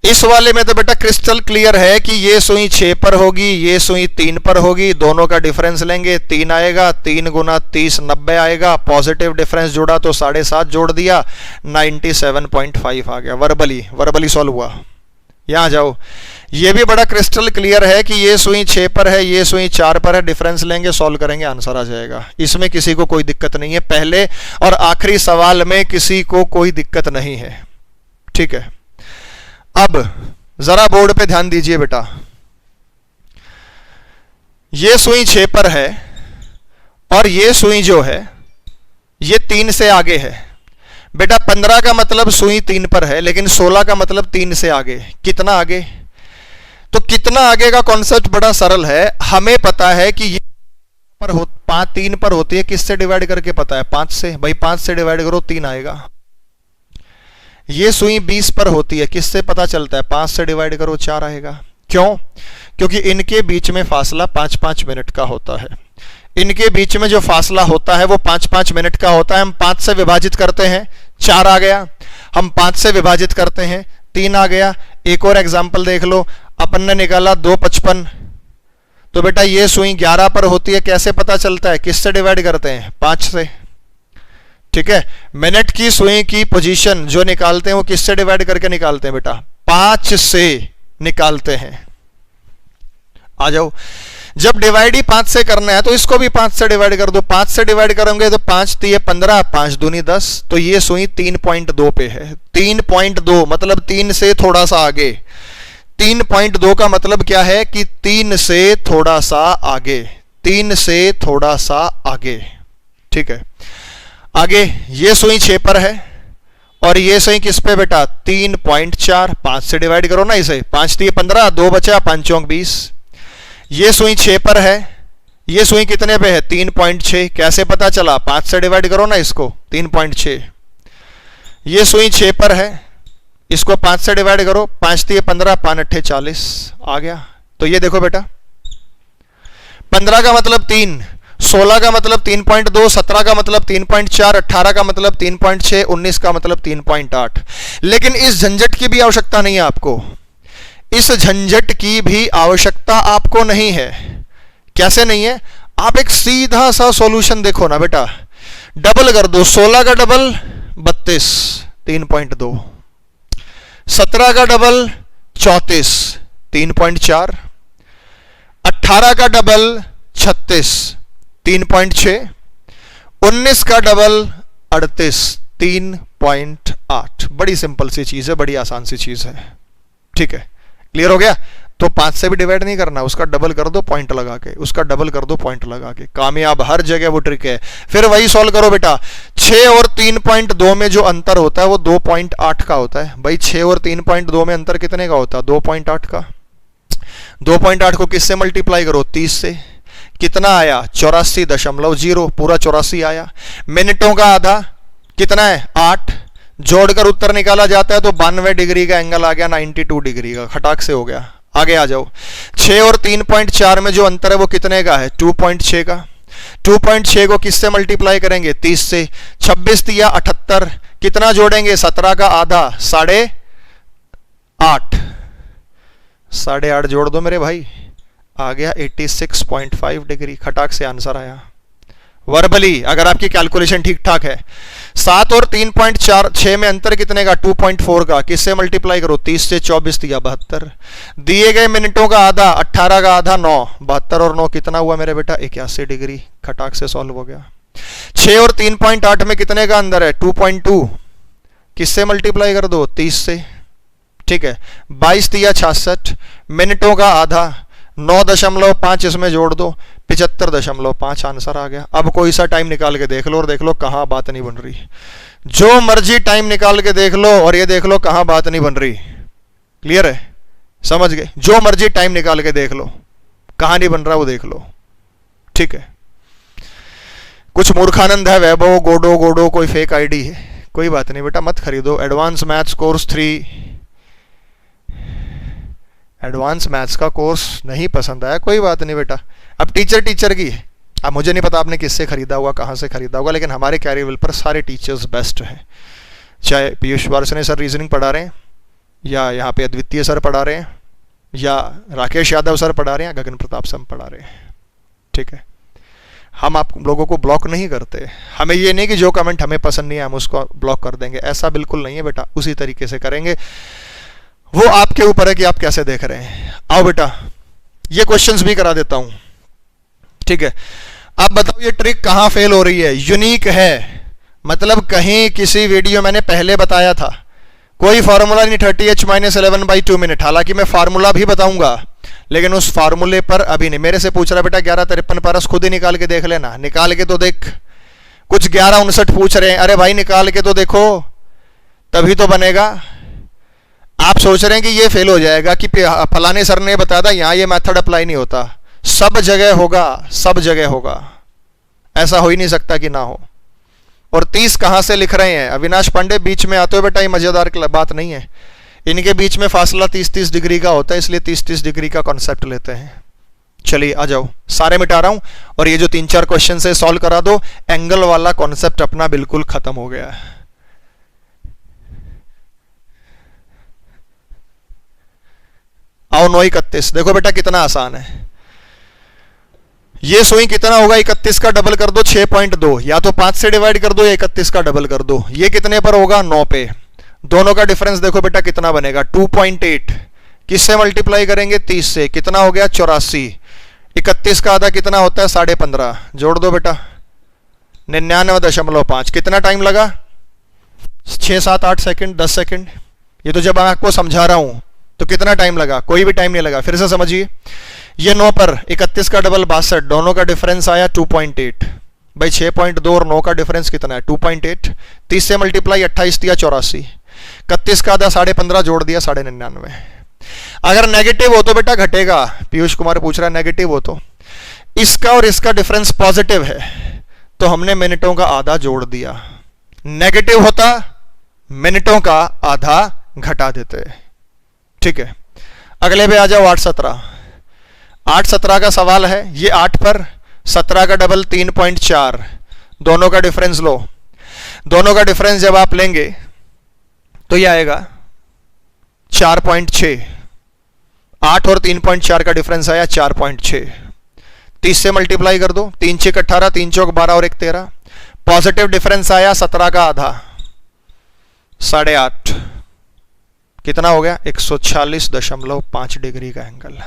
इस वाले में तो बेटा क्रिस्टल क्लियर है कि ये सुई 6 पर होगी, ये सुई 3 पर होगी, दोनों का डिफरेंस लेंगे 3 आएगा, 3 गुना 30 90 आएगा, पॉजिटिव डिफरेंस जोड़ा तो 7.5 जोड़ दिया 97.5 आ गया। वर्बली सॉल्व हुआ। यहां जाओ, ये भी बड़ा क्रिस्टल क्लियर है कि ये सुई 6 पर है, ये सुई 4 पर है, डिफरेंस लेंगे सॉल्व करेंगे आंसर आ जाएगा। इसमें किसी को कोई दिक्कत नहीं है, पहले और आखिरी सवाल में किसी को कोई दिक्कत नहीं है। ठीक है, अब जरा बोर्ड पे ध्यान दीजिए बेटा। ये सुई 6 पर है और ये सुई जो है ये 3 से आगे है। बेटा 15 का मतलब सुई 3 पर है, लेकिन 16 का मतलब 3 से आगे। कितना आगे? तो कितना आगे का कॉन्सेप्ट बड़ा सरल है। हमें पता है कि ये पर 3 पर होती है, किससे डिवाइड करके पता है? 5 से। भाई 5 से डिवाइड करो 3 आएगा। ये सुई 20 पर होती है, किससे पता चलता है? 5 से डिवाइड करो 4 आएगा। क्यों? क्योंकि इनके बीच में फासला 5-5 मिनट का होता है। इनके बीच में जो फासला होता है वो 5-5 मिनट का होता है। हम 5 से विभाजित करते हैं 4 आ गया, हम 5 से विभाजित करते हैं 3 आ गया। एक और एग्जाम्पल देख लो, अपन ने निकाला 2:55, तो बेटा ये सुई 11 पर होती है, कैसे पता चलता है? किससे डिवाइड करते हैं? 5 से। ठीक है, मिनट की सुई की पोजीशन जो निकालते हैं वो किससे डिवाइड करके निकालते हैं बेटा? 5 से निकालते हैं। आ जाओ। जब डिवाइड ही 5 से करना है तो इसको भी 5 से डिवाइड कर दो। 5 से डिवाइड करोगे तो 5 3 15, 5 दूनी 10, तो ये सुई 3.2 पे है। 3.2 मतलब 3 से थोड़ा सा आगे। 3.2 का मतलब क्या है कि 3 से थोड़ा सा आगे, 3 से थोड़ा सा आगे। ठीक है, आगे ये सुई 6 पर है और ये सुई किस पे बेटा 3.4। 5 से डिवाइड करो ना इसे, 5 3 15, 2 बचा, 5 चौक 20। ये सुई 6 पर है, ये सुई कितने पे है 3.6। कैसे पता चला, 5 से डिवाइड करो ना इसको, 3.6। ये सुई 6 पर है, इसको 5 से डिवाइड करो, 5 3 15, 5 8 40 आ गया। तो ये देखो बेटा 15 का मतलब 3, 16 का मतलब 3.2, 17 का मतलब 3.4, 18 का मतलब 3.6, 19 का मतलब 3.8। लेकिन इस झंझट की भी आवश्यकता नहीं है आपको, इस झंझट की भी आवश्यकता आपको नहीं है। कैसे नहीं है, आप एक सीधा सा सॉल्यूशन देखो ना बेटा, डबल कर दो। 16 का डबल 32, 3.2, 17 का डबल 34, 3.4, 18 का डबल 36, 3.6, 19 का डबल 38, 3.8। बड़ी सिंपल सी चीज है, बड़ी आसान सी चीज है। ठीक है, क्लियर हो गया। तो 5 से भी डिवाइड नहीं करना, उसका डबल कर दो पॉइंट लगा के, उसका डबल कर दो पॉइंट लगा के। कामयाब हर जगह वो ट्रिक है। फिर वही सॉल्व करो बेटा। 6 और 3.2 में जो अंतर होता है वो 2.8 का होता है। भाई 6 और 3.2 में अंतर कितने का होता है, 2.8 का। 2.8 को किससे मल्टीप्लाई करो, 30 से। कितना आया 84.0, पूरा 84 आया। मिनटों का आधा कितना है 8, जोड़कर उत्तर निकाला जाता है तो 92 डिग्री का एंगल आ गया, 92 डिग्री का, खटाक से हो गया। आगे आ जाओ। 6 और 3.4 में जो अंतर है वो कितने का है, 2.6 का। 2.6 को किससे मल्टीप्लाई करेंगे, 30 से। 26 दिया 78, कितना जोड़ेंगे, 17 का आधा, 8.5, 8.5 जोड़ दो मेरे भाई, आ गया 86.5 डिग्री। खटाक से आंसर आया वर्बली, अगर आपकी कैलकुलेशन ठीक ठाक है। 7 और 3.46 में अंतर कितने का, 2.4 का। किससे मल्टीप्लाई करो, 30 से। 24 दिया 72, दिए गए मिनटों का आधा, 18 का आधा 9, 72 और 9 कितना हुआ मेरे बेटा, 81 डिग्री। खटाक से सॉल्व हो गया। 6 और 3.8 में कितने का अंदर है, 2.2, किससे मल्टीप्लाई कर दो, 30 से। ठीक है, 22 दिया 66, मिनटों का आधा, 9.5 इसमें जोड़ दो, 75.5 आंसर आ गया। अब कोई सा टाइम निकाल के देख लो और देख लो कहां बात नहीं बन रही। जो मर्जी टाइम निकाल के देख लो और ये देख लो कहां बात नहीं बन रही। क्लियर है, समझ गए। जो मर्जी टाइम निकाल के देख लो, कहां नहीं बन रहा वो देख लो। ठीक है, कुछ मूर्खानंद है, वैभव गोडो कोई फेक आईडी है, कोई बात नहीं बेटा, मत खरीदो। Advance maths course 3, advance maths का कोर्स नहीं पसंद आया, कोई बात नहीं बेटा। अब टीचर की है। अब मुझे नहीं पता आपने किससे खरीदा हुआ, कहाँ से खरीदा होगा, लेकिन हमारे कैरीविल पर सारे टीचर्स बेस्ट हैं। चाहे पीयूष वार्ष्णेय सर रीजनिंग पढ़ा रहे हैं, या यहाँ पे अद्वितीय सर पढ़ा रहे हैं, या राकेश यादव सर पढ़ा रहे हैं, या गगन प्रताप सर पढ़ा रहे हैं। ठीक है, हम आप लोगों को ब्लॉक नहीं करते। हमें ये नहीं कि जो कमेंट हमें पसंद नहीं है हम उसको ब्लॉक कर देंगे, ऐसा बिल्कुल नहीं है बेटा। उसी तरीके से करेंगे, वो आपके ऊपर है कि आप कैसे देख रहे हैं। आओ बेटा, ये क्वेश्चंस भी करा देता हूं। ठीक है, आप बताओ ये ट्रिक कहां फेल हो रही है, यूनिक है, मतलब कहीं किसी वीडियो मैंने पहले बताया था, कोई फार्मूला नहीं 30h - 11/2 मिनट। हालांकि मैं फार्मूला भी बताऊंगा, लेकिन उस फार्मूले पर अभी नहीं। मेरे से पूछ रहा बेटा 1153 पारस, खुद ही निकाल के देख लेना। निकाल के तो देख, कुछ 1159 पूछ रहे हैं, अरे भाई निकाल के तो देखो, तभी तो बनेगा। आप सोच रहे हैं कि ये फेल हो जाएगा कि फलाने सर ने बताया था, यहां ये मेथड अप्लाई नहीं होता। सब जगह होगा, सब जगह होगा, ऐसा हो ही नहीं सकता कि ना हो। और 30 कहां से लिख रहे हैं, अविनाश पांडे बीच में आते हो बेटा, ये मजेदार बात नहीं है। इनके बीच में फासला 30-30 डिग्री का होता है, इसलिए 30-30 डिग्री का कॉन्सेप्ट लेते हैं। चलिए आ जाओ, सारे मिटा रहा हूं और ये जो 3-4 क्वेश्चन से सॉल्व करा दो। एंगल वाला कॉन्सेप्ट अपना बिल्कुल खत्म हो गया है। आओ 931, देखो बेटा कितना आसान है। ये सुई कितना होगा, 31 का डबल कर दो 6.2, या तो 5 से डिवाइड कर दो या 31 का डबल कर दो। ये कितने पर होगा, 9 पे। दोनों का डिफरेंस देखो बेटा कितना बनेगा, 2.8। किससे मल्टीप्लाई करेंगे? 30 से। कितना हो गया? 84। 31 का आधा कितना होता है? 15.5। जोड़ दो बेटा, 99.5। कितना टाइम लगा? 6, 7, 8 सेकंड, 10 सेकंड। ये तो जब आपको समझा रहा हूं तो कितना टाइम लगा? कोई भी टाइम नहीं लगा। फिर से समझिए, ये 9 पर 31 का डबल 62, दोनों का डिफरेंस आया 2.8। भाई 6.2 और 9 का डिफरेंस कितना है? 2.8। 30 से मल्टीप्लाई 28 दिया 84। 31 का आधा 15.5 जोड़ दिया 99.5। अगर नेगेटिव हो तो बेटा घटेगा। पीयूष कुमार पूछ रहा है नेगेटिव हो तो। इसका और इसका डिफरेंस पॉजिटिव है तो हमने मिनटों का आधा जोड़ दिया। नेगेटिव होता मिनटों का आधा घटा देते। ठीक है, अगले पे आ जाओ। 8-17। 8-17 का सवाल है। ये 8 पर 17 का डबल 3.4, दोनों का डिफरेंस लो। दोनों का डिफरेंस जब आप लेंगे तो ये आएगा 4.6। 8 और 3.4 का डिफरेंस आया 4.6। 30 से मल्टीप्लाई कर दो। 3 6 18, 3 चौक 12 और 1 13। पॉजिटिव डिफरेंस आया 17 का आधा 8.5। कितना हो गया? 146.5 डिग्री का एंगल।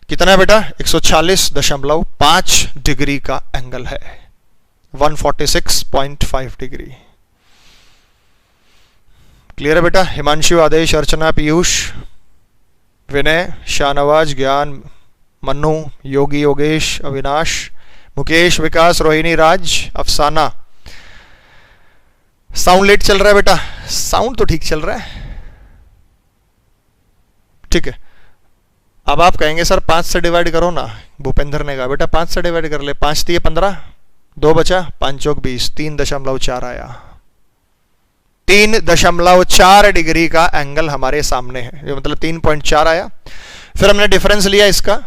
कितना है बेटा? 146.5 डिग्री का एंगल है। 146.5 डिग्री। क्लियर है बेटा? हिमांशु, आदेश, अर्चना, पीयूष, विनय, शाहनवाज, ज्ञान, मन्नू, योगी, योगेश, अविनाश, मुकेश, विकास, रोहिणी, राज, अफसाना। साउंड लेट चल रहा है बेटा? साउंड तो ठीक चल रहा है। ठीक है, अब आप कहेंगे सर 5 से डिवाइड करो ना। भूपेंद्र ने कहा बेटा 5 से डिवाइड कर ले। 5 दिए 15, 2 बचा, 5 चौक 20, 3.4 आया। 3.4 डिग्री का एंगल हमारे सामने है, मतलब 3.4 आया। फिर हमने डिफरेंस लिया इसका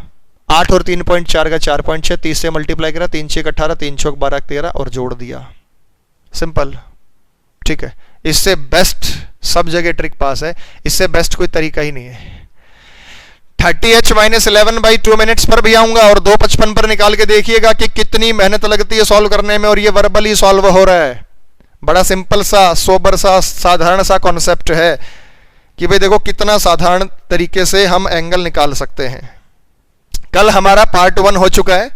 8 और 3.4 का 4.6। 30 से मल्टीप्लाई करा, 3 6 18, 3 चौक 12 13 और जोड़ दिया। सिंपल। ठीक है, इससे बेस्ट सब जगह ट्रिक पास है। इससे बेस्ट कोई तरीका ही नहीं है। 30h-11/2 मिनट्स पर भी आऊंगा और 2:55 पर निकाल के देखिएगा कि कितनी मेहनत लगती है सॉल्व करने में। और ये वर्बली सॉल्व हो रहा है। बड़ा सिंपल सा, सोबर सा, साधारण सा कॉन्सेप्ट है कि भाई देखो कितना साधारण तरीके से हम एंगल निकाल सकते हैं। कल हमारा पार्ट 1 हो चुका है।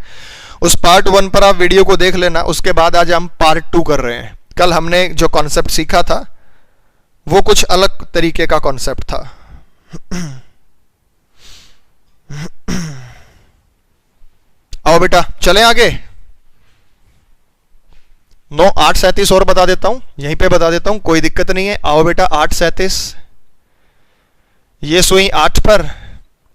उस पार्ट 1 पर आप वीडियो को देख लेना। उसके बाद आज हम पार्ट 2 कर रहे हैं। कल हमने जो कॉन्सेप्ट सीखा था वो कुछ अलग तरीके का कॉन्सेप्ट था। आओ बेटा चलें आगे। 8:37 और बता देता हूं, यहीं पे बता देता हूं, कोई दिक्कत नहीं है। आओ बेटा 8:37। ये सुई 8 पर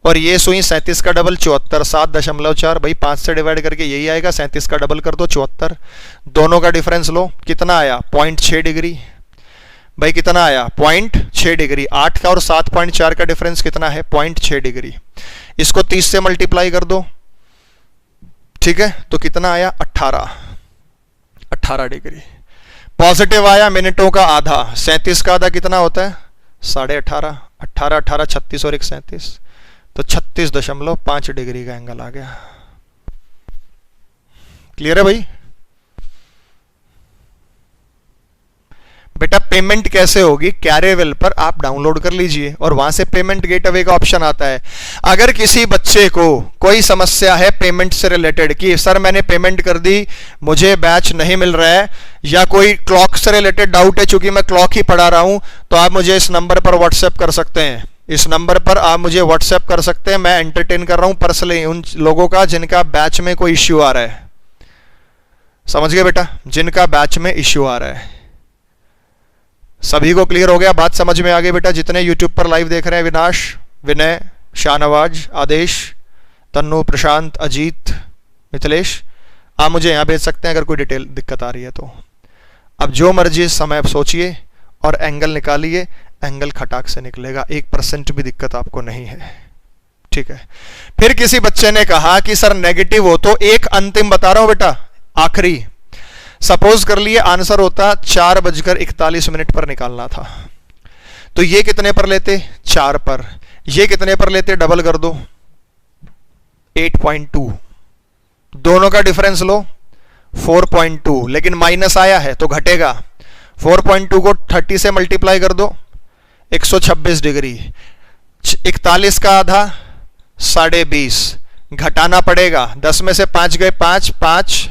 और ये सुई 37 का डबल 74, 7.4। भाई 5 से डिवाइड करके यही आएगा। 37 का डबल कर दो 74। दोनों का डिफरेंस लो, कितना आया? 0.6 डिग्री। भाई कितना आया? 0.6 डिग्री। 8 का और 7.4 का डिफरेंस कितना है? 0.6 डिग्री। इसको 30 से मल्टीप्लाई कर दो। ठीक है, तो कितना आया? 18 डिग्री। पॉजिटिव आया मिनटों का आधा। 37 का आधा कितना होता है? 18.5। 18 18 36 और 1 37, तो 36.5 डिग्री का एंगल आ गया। क्लियर है भाई? बेटा पेमेंट कैसे होगी? कैरेवेल पर आप डाउनलोड कर लीजिए और वहां से पेमेंट गेटवे का ऑप्शन आता है। अगर किसी बच्चे को कोई समस्या है पेमेंट से रिलेटेड कि सर मैंने पेमेंट कर दी, मुझे बैच नहीं मिल रहा है, या कोई क्लॉक से रिलेटेड डाउट है, चूंकि मैं क्लॉक ही पढ़ा रहा हूं, तो आप मुझे इस नंबर पर व्हाट्सएप कर सकते हैं। इस नंबर पर आप मुझे व्हाट्सएप कर सकते हैं। मैं एंटरटेन कर रहा हूं पर्सनली उन लोगों का जिनका बैच में कोई इश्यू आ रहा है। समझ गए बेटा? जिनका बैच में इश्यू आ रहा है। सभी को क्लियर हो गया? बात समझ में आ गई बेटा? जितने यूट्यूब पर लाइव देख रहे हैं, विनाश, विनय, शाहनवाज, आदेश, तन्नू, प्रशांत, अजीत, मिथिलेश, आप मुझे यहां भेज सकते हैं अगर कोई डिटेल दिक्कत आ रही है तो। अब जो मर्जी समय सोचिए और एंगल निकालिए। एंगल खटाक से निकलेगा, 1% भी दिक्कत आपको नहीं है। ठीक है। फिर किसी बच्चे ने कहा कि सर नेगेटिव हो तो एक अंतिम बता रहा हूं बेटा, आखिरी। सपोज कर लिए आंसर होता 4:41 पर निकालना था, तो ये कितने पर लेते? 4 पर। ये कितने पर लेते? डबल कर दो, 8.2। दोनों का डिफरेंस लो 4.2, लेकिन माइनस आया है तो घटेगा। 4.2 को 30 से मल्टीप्लाई कर दो, 126 डिग्री। 41 का आधा 20.5, घटाना पड़ेगा। 10 में से 5 गए 5, 5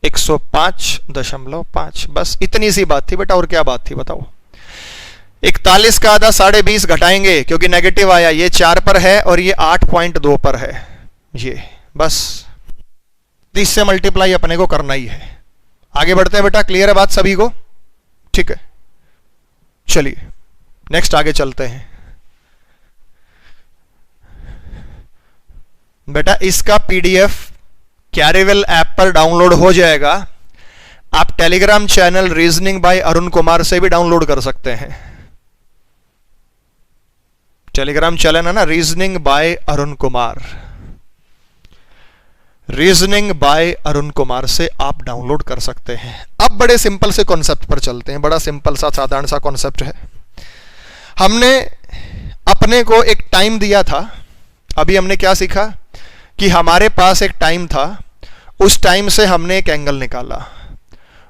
105.5। बस इतनी सी बात थी बेटा, और क्या बात थी बताओ। 41 का आधा 20.5 घटाएंगे क्योंकि नेगेटिव आया, ये 4 पर है और ये 8.2 पर है, ये बस 30 से मल्टीप्लाई अपने को करना ही है। आगे बढ़ते हैं बेटा, क्लियर है बात सभी को? ठीक है, चलिए नेक्स्ट आगे चलते हैं बेटा। इसका पीडीएफ कैरीवेल ऐप पर डाउनलोड हो जाएगा। आप Telegram channel reasoning bye Arun Kumar से भी डाउनलोड कर सकते हैं। टेलीग्राम चैनल है ना, reasoning bye Arun Kumar, reasoning bye Arun Kumar से आप डाउनलोड कर सकते हैं। अब बड़े सिंपल से कॉन्सेप्ट पर चलते हैं। बड़ा सिंपल सा साधारण सा कॉन्सेप्ट है। हमने अपने को एक टाइम दिया था। अभी हमने क्या सीखा कि हमारे पास एक टाइम था, उस टाइम से हमने एक एंगल निकाला,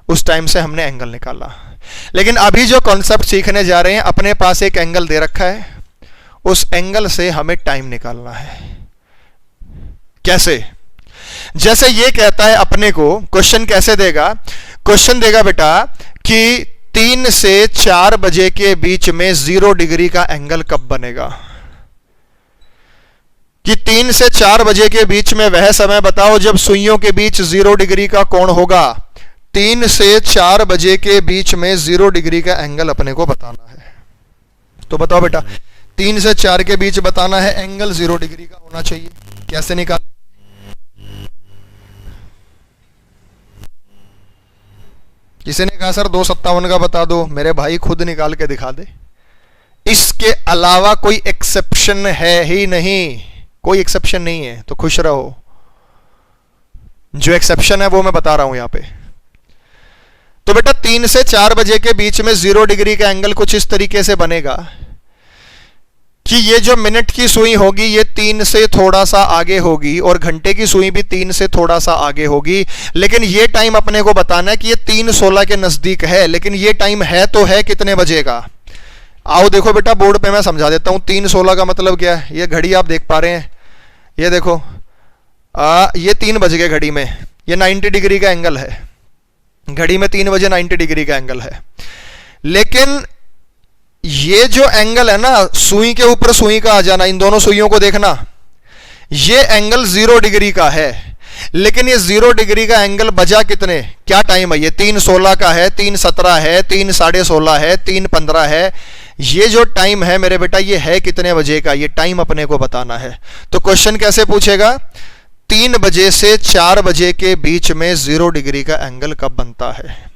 उस टाइम से हमने एंगल निकाला। लेकिन अभी जो कॉन्सेप्ट सीखने जा रहे हैं, अपने पास एक एंगल दे रखा है, उस एंगल से हमें टाइम निकालना है। कैसे? जैसे ये कहता है अपने को, क्वेश्चन कैसे देगा? क्वेश्चन देगा बेटा कि 3 से 4 बजे के बीच में 0 डिग्री का एंगल कब बनेगा? कि 3 से 4 बजे के बीच में वह समय बताओ जब सुइयों के बीच 0 डिग्री का कोण होगा। 3 से 4 बजे के बीच में 0 डिग्री का एंगल अपने को बताना है। तो बताओ बेटा, 3 से 4 के बीच बताना है, एंगल 0 डिग्री का होना चाहिए। कैसे निकालें? किसी ने कहा सर 257 का बता दो। मेरे भाई खुद निकाल के दिखा दे। इसके अलावा कोई एक्सेप्शन है ही नहीं, कोई एक्सेप्शन नहीं है, तो खुश रहो। जो एक्सेप्शन है वो मैं बता रहा हूं यहां पे। तो बेटा 3 से 4 बजे के बीच में 0 डिग्री का एंगल कुछ इस तरीके से बनेगा कि ये जो मिनट की सुई होगी ये 3 से थोड़ा सा आगे होगी और घंटे की सुई भी 3 से थोड़ा सा आगे होगी। लेकिन ये टाइम अपने को बताना है कि ये 3:16 के नजदीक है, लेकिन ये टाइम है तो है कितने बजे का? आओ देखो बेटा, बोर्ड पे मैं समझा देता हूं। 3:16 का मतलब क्या है? ये घड़ी आप देख पा रहे हैं, ये देखो ये 3 बज गए घड़ी में, ये 90 डिग्री का एंगल है। घड़ी में 3 बजे 90 डिग्री का एंगल है। लेकिन ये जो एंगल है ना, सुई के ऊपर सुई का आ जाना, इन दोनों सुइयों को देखना, ये एंगल 0 डिग्री का है। लेकिन ये 0 डिग्री का एंगल बजा कितने, क्या टाइम है? ये 3:16 का है, 3:17 है, 3:16.5 है, 3:15 है। ये जो टाइम है मेरे बेटा, ये है कितने बजे का? ये टाइम अपने को बताना है। तो क्वेश्चन कैसे पूछेगा? 3 बजे से 4 बजे के बीच में 0 डिग्री का एंगल कब बनता है?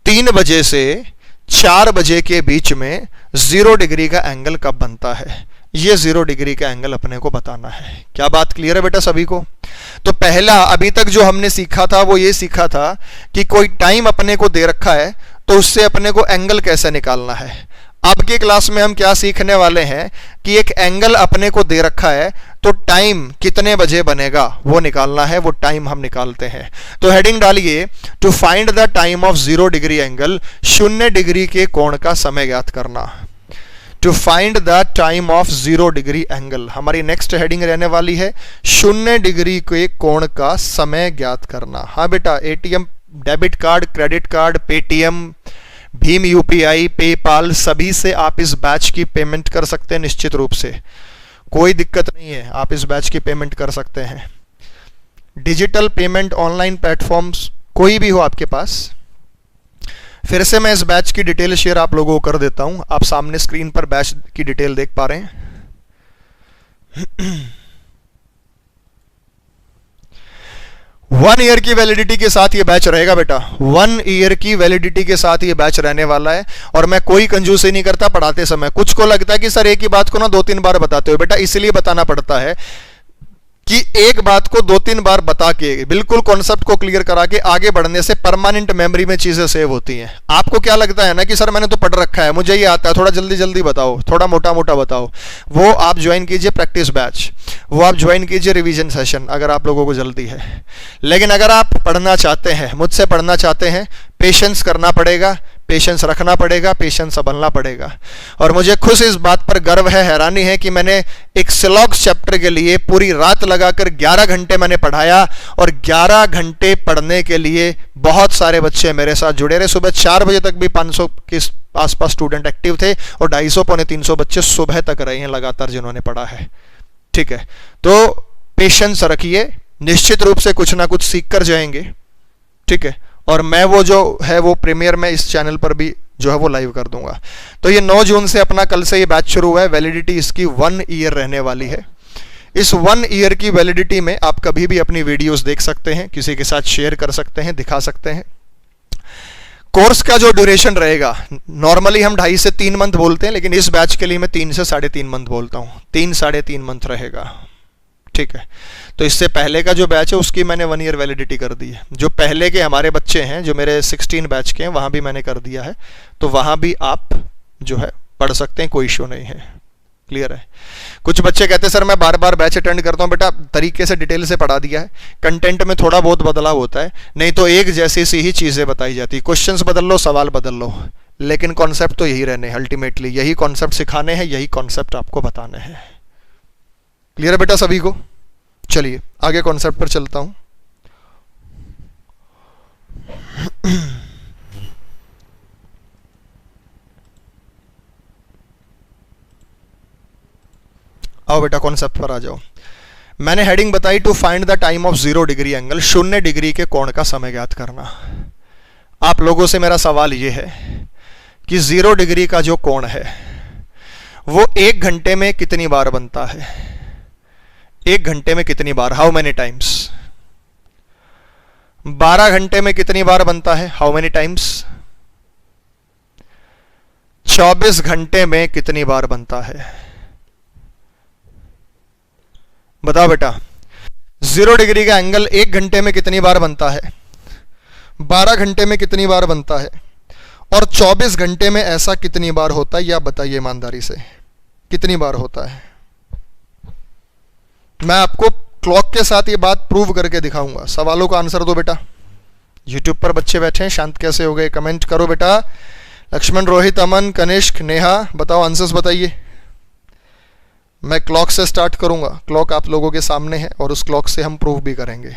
3 बजे से 4 बजे के बीच में 0 डिग्री का एंगल कब बनता है? ये 0 डिग्री का एंगल अपने को बताना है। क्या बात क्लियर है बेटा सभी को? तो पहला अभी तक जो हमने सीखा था वो ये सीखा था कि कोई टाइम अपने को दे रखा है तो उससे अपने को एंगल कैसे निकालना है। अब की क्लास में हम क्या सीखने वाले हैं कि एक एंगल अपने को दे रखा है तो टाइम कितने बजे बनेगा वो निकालना है। वो टाइम हम निकालते हैं। तो हेडिंग डालिए, to find the time of 0 degree angle, 0 degree के कोण का समय ज्ञात करना। To find the time of 0 degree angle, हमारी नेक्स्ट हेडिंग रहने वाली है 0 डिग्री के कोण का समय ज्ञात करना। हाँ बेटा, ATM, debit card, credit card, Paytm, Bhim UPI, PayPal, सभी से आप इस बैच की पेमेंट कर सकते हैं। निश्चित रूप से कोई दिक्कत नहीं है, आप इस बैच की पेमेंट कर सकते हैं। डिजिटल पेमेंट ऑनलाइन प्लेटफॉर्म्स कोई भी हो आपके पास। फिर से मैं इस बैच की डिटेल शेयर आप लोगों को कर देता हूं। आप सामने स्क्रीन पर बैच की डिटेल देख पा रहे हैं। 1 ईयर की वैलिडिटी के साथ ये बैच रहेगा बेटा। 1 ईयर की वैलिडिटी के साथ ये बैच रहने वाला है। और मैं कोई कंजूसी नहीं करता पढ़ाते समय। कुछ को लगता है कि सर एक ही बात को ना 2-3 बार बताते हो। बेटा इसलिए बताना पड़ता है कि एक बात को 2-3 बार बता के बिल्कुल कॉन्सेप्ट को क्लियर करा के आगे बढ़ने से परमानेंट मेमोरी में चीजें सेव होती हैं। आपको क्या लगता है ना कि सर मैंने तो पढ़ रखा है, मुझे ये आता है, थोड़ा जल्दी जल्दी बताओ, थोड़ा मोटा मोटा बताओ, वो आप ज्वाइन कीजिए प्रैक्टिस बैच, वो आप ज्वाइन कीजिए रिवीजन सेशन अगर आप लोगों को जल्दी है। लेकिन अगर आप पढ़ना चाहते हैं, मुझसे पढ़ना चाहते हैं, पेशेंस करना पड़ेगा, पेशेंस रखना पड़ेगा, पेशेंस संभलना पड़ेगा। और मुझे खुश इस बात पर गर्व है, हैरानी है कि मैंने एक सिलॉक्स चैप्टर के लिए पूरी रात लगाकर 11 घंटे मैंने पढ़ाया, और 11 घंटे पढ़ने के लिए बहुत सारे बच्चे मेरे साथ जुड़े रहे। सुबह 4 बजे तक भी 500 के आसपास स्टूडेंट एक्टिव थे, और 250 पौने 300 बच्चे सुबह तक रहे हैं लगातार जिन्होंने पढ़ा है। ठीक है, तो पेशेंस रखिए, निश्चित रूप से कुछ ना कुछ सीख कर जाएंगे। ठीक है, और मैं वो जो है वो प्रीमियर में इस चैनल पर भी जो है वो लाइव कर दूंगा। तो ये 9 जून से अपना कल से ये बैच शुरू हुआ है। वैलिडिटी इसकी 1 ईयर रहने वाली है। इस 1 ईयर की वैलिडिटी में आप कभी भी अपनी वीडियोस देख सकते हैं, किसी के साथ शेयर कर सकते हैं, दिखा सकते हैं। कोर्स का जो ड्यूरेशन रहेगा, नॉर्मली हम 2.5 से 3 मंथ बोलते हैं, लेकिन इस बैच के लिए मैं 3 से 3.5 मंथ बोलता हूँ। 3-3.5 मंथ रहेगा। ठीक है, तो इससे पहले का जो बैच है उसकी मैंने 1 ईयर वैलिडिटी कर दी है। जो पहले के हमारे बच्चे हैं, जो मेरे 16 बैच के हैं, वहां भी मैंने कर दिया है, तो वहां भी आप जो है पढ़ सकते हैं, कोई इश्यू नहीं है। क्लियर है? कुछ बच्चे कहते हैं सर मैं बार बार बैच अटेंड करता हूं। बेटा तरीके से डिटेल से पढ़ा दिया है, कंटेंट में थोड़ा बहुत बदलाव होता है, नहीं तो एक जैसी सी ही चीजें बताई जाती है। क्वेश्चंस बदल लो, सवाल बदल लो, लेकिन कॉन्सेप्ट तो यही रहने हैं। अल्टीमेटली यही कॉन्सेप्ट सिखाने हैं, यही कॉन्सेप्ट आपको बताने हैं। क्लियर है बेटा सभी को? चलिए आगे कॉन्सेप्ट पर चलता हूं। आओ बेटा कॉन्सेप्ट पर आ जाओ। मैंने हेडिंग बताई to find the time of 0 degree angle, 0 degree के कोण का समय ज्ञात करना। आप लोगों से मेरा सवाल यह है कि 0 डिग्री का जो कोण है वो 1 घंटे में कितनी बार बनता है? 1 घंटे में कितनी बार? How many times? 12 घंटे में कितनी बार बनता है? How many times? 24 घंटे में कितनी बार बनता है? बताओ बेटा। 0 डिग्री का एंगल 1 घंटे में कितनी बार बनता है? 12 घंटे में कितनी बार बनता है? और 24 घंटे में ऐसा कितनी बार होता है? या बताइए ईमानदारी से कितनी बार होता है? मैं आपको क्लॉक के साथ ये बात प्रूव करके दिखाऊंगा। सवालों का आंसर दो बेटा। यूट्यूब पर बच्चे बैठे हैं, शांत कैसे हो गए? कमेंट करो बेटा। लक्ष्मण, रोहित, अमन, कनिष्क, नेहा, बताओ आंसर्स बताइए। मैं क्लॉक से स्टार्ट करूंगा। क्लॉक आप लोगों के सामने है और उस क्लॉक से हम प्रूव भी करेंगे।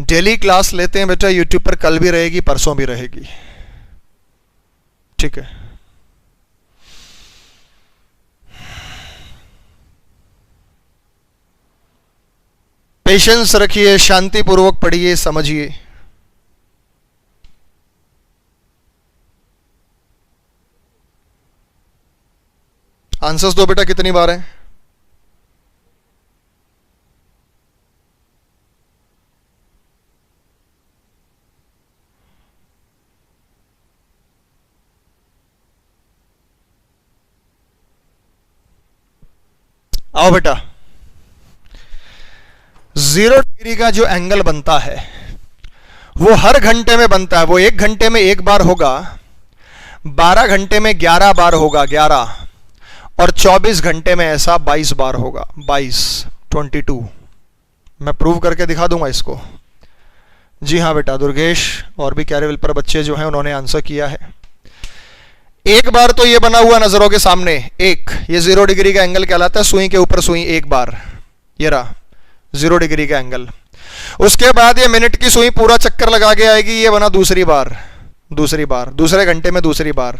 डेली क्लास लेते हैं बेटा यूट्यूब पर, कल भी रहेगी, परसों भी रहेगी। ठीक है, पेशेंस रखिए, शांतिपूर्वक पढ़िए, समझिए। आंसर्स दो बेटा, कितनी बार है? आओ बेटा। 0 डिग्री का जो एंगल बनता है वो हर घंटे में बनता है। वो 1 घंटे में 1 बार होगा, 12 घंटे में 11 बार होगा, 11, और 24 घंटे में ऐसा 22 बार होगा, 22। मैं प्रूव करके दिखा दूंगा इसको। जी हाँ बेटा, दुर्गेश और भी कैरेविल पर बच्चे जो हैं उन्होंने आंसर किया है। एक बार तो ये बना हुआ नजरों के सामने, एक ये 0 डिग्री का एंगल कहलाता है। सुई के ऊपर सुई, एक बार ये रहा 0 डिग्री का एंगल। उसके बाद ये मिनट की सुई पूरा चक्कर लगा के आएगी, ये बना दूसरी बार, दूसरे घंटे में दूसरी बार।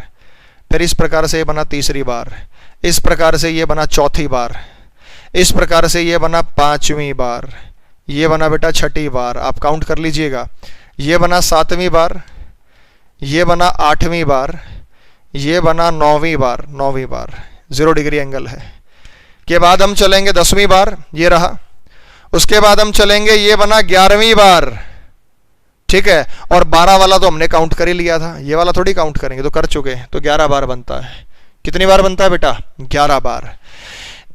फिर इस प्रकार से ये बना तीसरी बार, इस प्रकार से ये बना चौथी बार, इस प्रकार से ये बना 5वीं बार, ये बना बेटा 6ठी बार। आप काउंट कर लीजिएगा। ये बना 7वीं बार, ये बना 8वीं बार, ये बना 9वीं बार, 9वीं बार 0 डिग्री एंगल है। के बाद हम चलेंगे 10वीं बार, ये रहा। उसके बाद हम चलेंगे, ये बना 11वीं बार। ठीक है, और 12 वाला तो हमने काउंट कर ही लिया था, ये वाला थोड़ी काउंट करेंगे, तो कर चुके हैं। तो 11 बार बनता है। कितनी बार बनता है बेटा? 11 बार।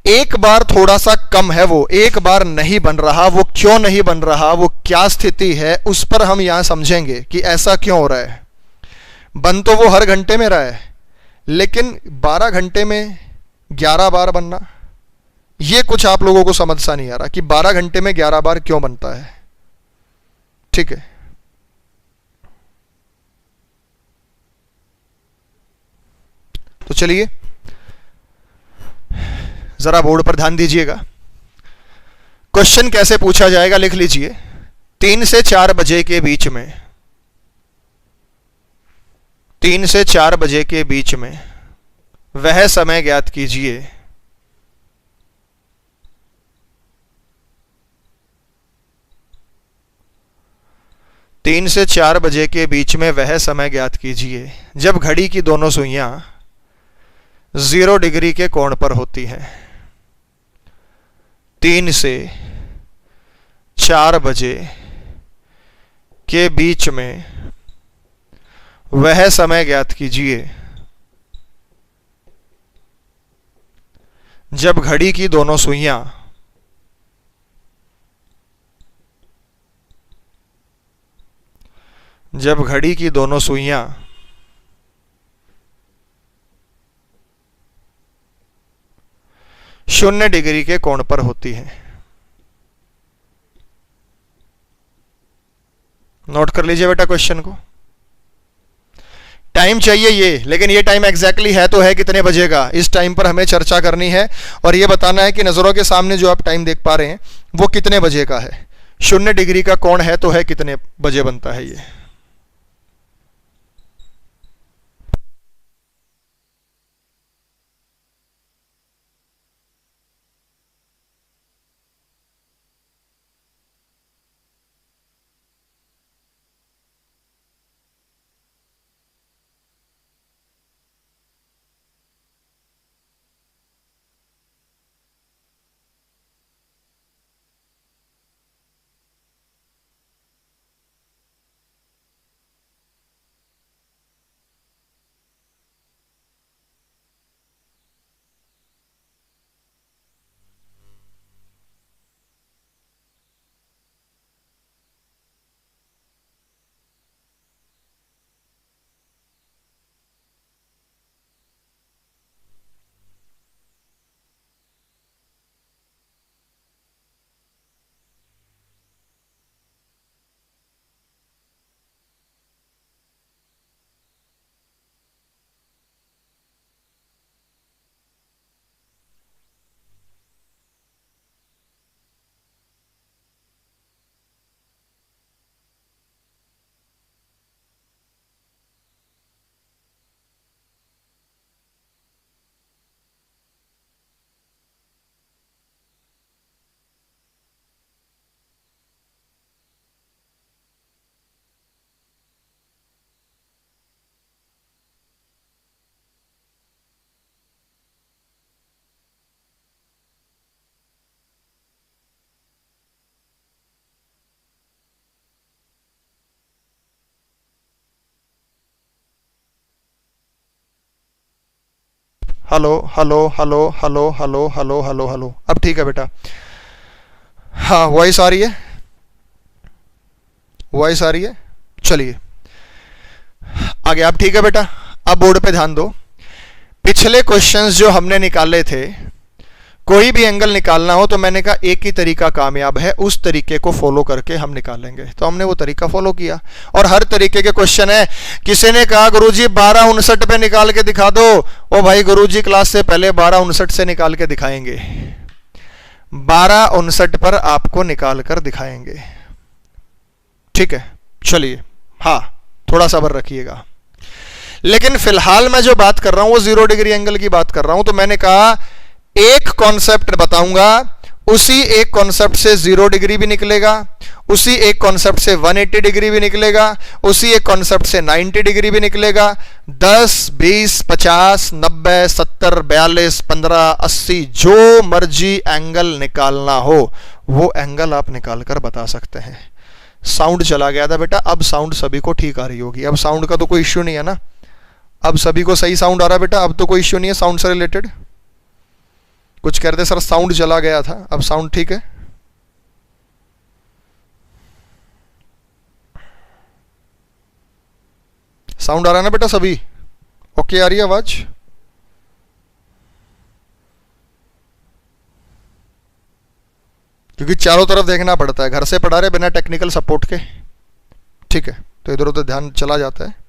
एक बार थोड़ा सा कम है, वो एक बार नहीं बन रहा, वो क्यों नहीं बन रहा, वो क्या स्थिति है, उस पर हम यहां समझेंगे कि ऐसा क्यों हो रहा है। बन तो वो हर घंटे में रहा है, लेकिन 12 घंटे में 11 बार बनना, ये कुछ आप लोगों को समझ सा नहीं आ रहा कि 12 घंटे में 11 बार क्यों बनता है। ठीक है, तो चलिए जरा बोर्ड पर ध्यान दीजिएगा। क्वेश्चन कैसे पूछा जाएगा लिख लीजिए। 3 से 4 बजे के बीच में, 3 से 4 बजे के बीच में वह समय ज्ञात कीजिए तीन से 4 बजे के बीच में वह समय ज्ञात कीजिए जब घड़ी की दोनों सुइयां 0 डिग्री के कोण पर होती हैं। 3 से 4 बजे के बीच में वह समय ज्ञात कीजिए जब घड़ी की दोनों सुइयां 0 डिग्री के कोण पर होती है। नोट कर लीजिए बेटा क्वेश्चन को। टाइम चाहिए ये, लेकिन ये टाइम एग्जैक्टली है तो है कितने बजे का, इस टाइम पर हमें चर्चा करनी है और ये बताना है कि नजरों के सामने जो आप टाइम देख पा रहे हैं वो कितने बजे का है। 0 डिग्री का कोण है तो है कितने बजे बनता है ये। Hello hello hello hello hello hello hello hello, अब ठीक है बेटा। हाँ, वॉइस आ रही है, वॉइस आ रही है। चलिए आगे, अब ठीक है बेटा। अब बोर्ड पे ध्यान दो। पिछले क्वेश्चंस जो हमने निकाले थे, कोई भी एंगल निकालना हो तो मैंने कहा एक ही तरीका कामयाब है, उस तरीके को फॉलो करके हम निकालेंगे। तो हमने वो तरीका फॉलो किया और हर तरीके के क्वेश्चन है। किसी ने कहा गुरुजी 12:59 पे निकाल के दिखा दो। ओ भाई, गुरुजी क्लास से पहले 12:59 से निकाल के दिखाएंगे, 12:59 पर आपको निकाल कर दिखाएंगे। ठीक है, चलिए। हाँ, थोड़ा सब्र रखिएगा। लेकिन फिलहाल मैं जो बात कर रहा हूं वो 0 डिग्री एंगल की बात कर रहा हूं। तो मैंने कहा एक कॉन्सेप्ट बताऊंगा, उसी एक कॉन्सेप्ट से 0 डिग्री भी निकलेगा, उसी एक कॉन्सेप्ट से 180 डिग्री भी निकलेगा, उसी एक कॉन्सेप्ट से 90 डिग्री भी निकलेगा। 10, 20, 50, 90, 70, 42, 15, 80, जो मर्जी एंगल निकालना हो वो एंगल आप निकाल कर बता सकते हैं। साउंड चला गया था बेटा, अब साउंड सभी को ठीक आ रही होगी। अब साउंड का तो कोई इश्यू नहीं है ना, अब सभी को सही साउंड आ रहा है बेटा। अब तो कोई इश्यू नहीं है साउंड से रिलेटेड। कुछ कुछ कह रहे थे सर, साउंड चला गया था, अब साउंड ठीक है? साउंड आ रहा है ना बेटा सभी? ओके आ रही है आवाज? क्योंकि चारों तरफ देखना पड़ता है, घर से पढ़ा रहे बिना टेक्निकल सपोर्ट के, ठीक है, तो इधर उधर ध्यान चला जाता है।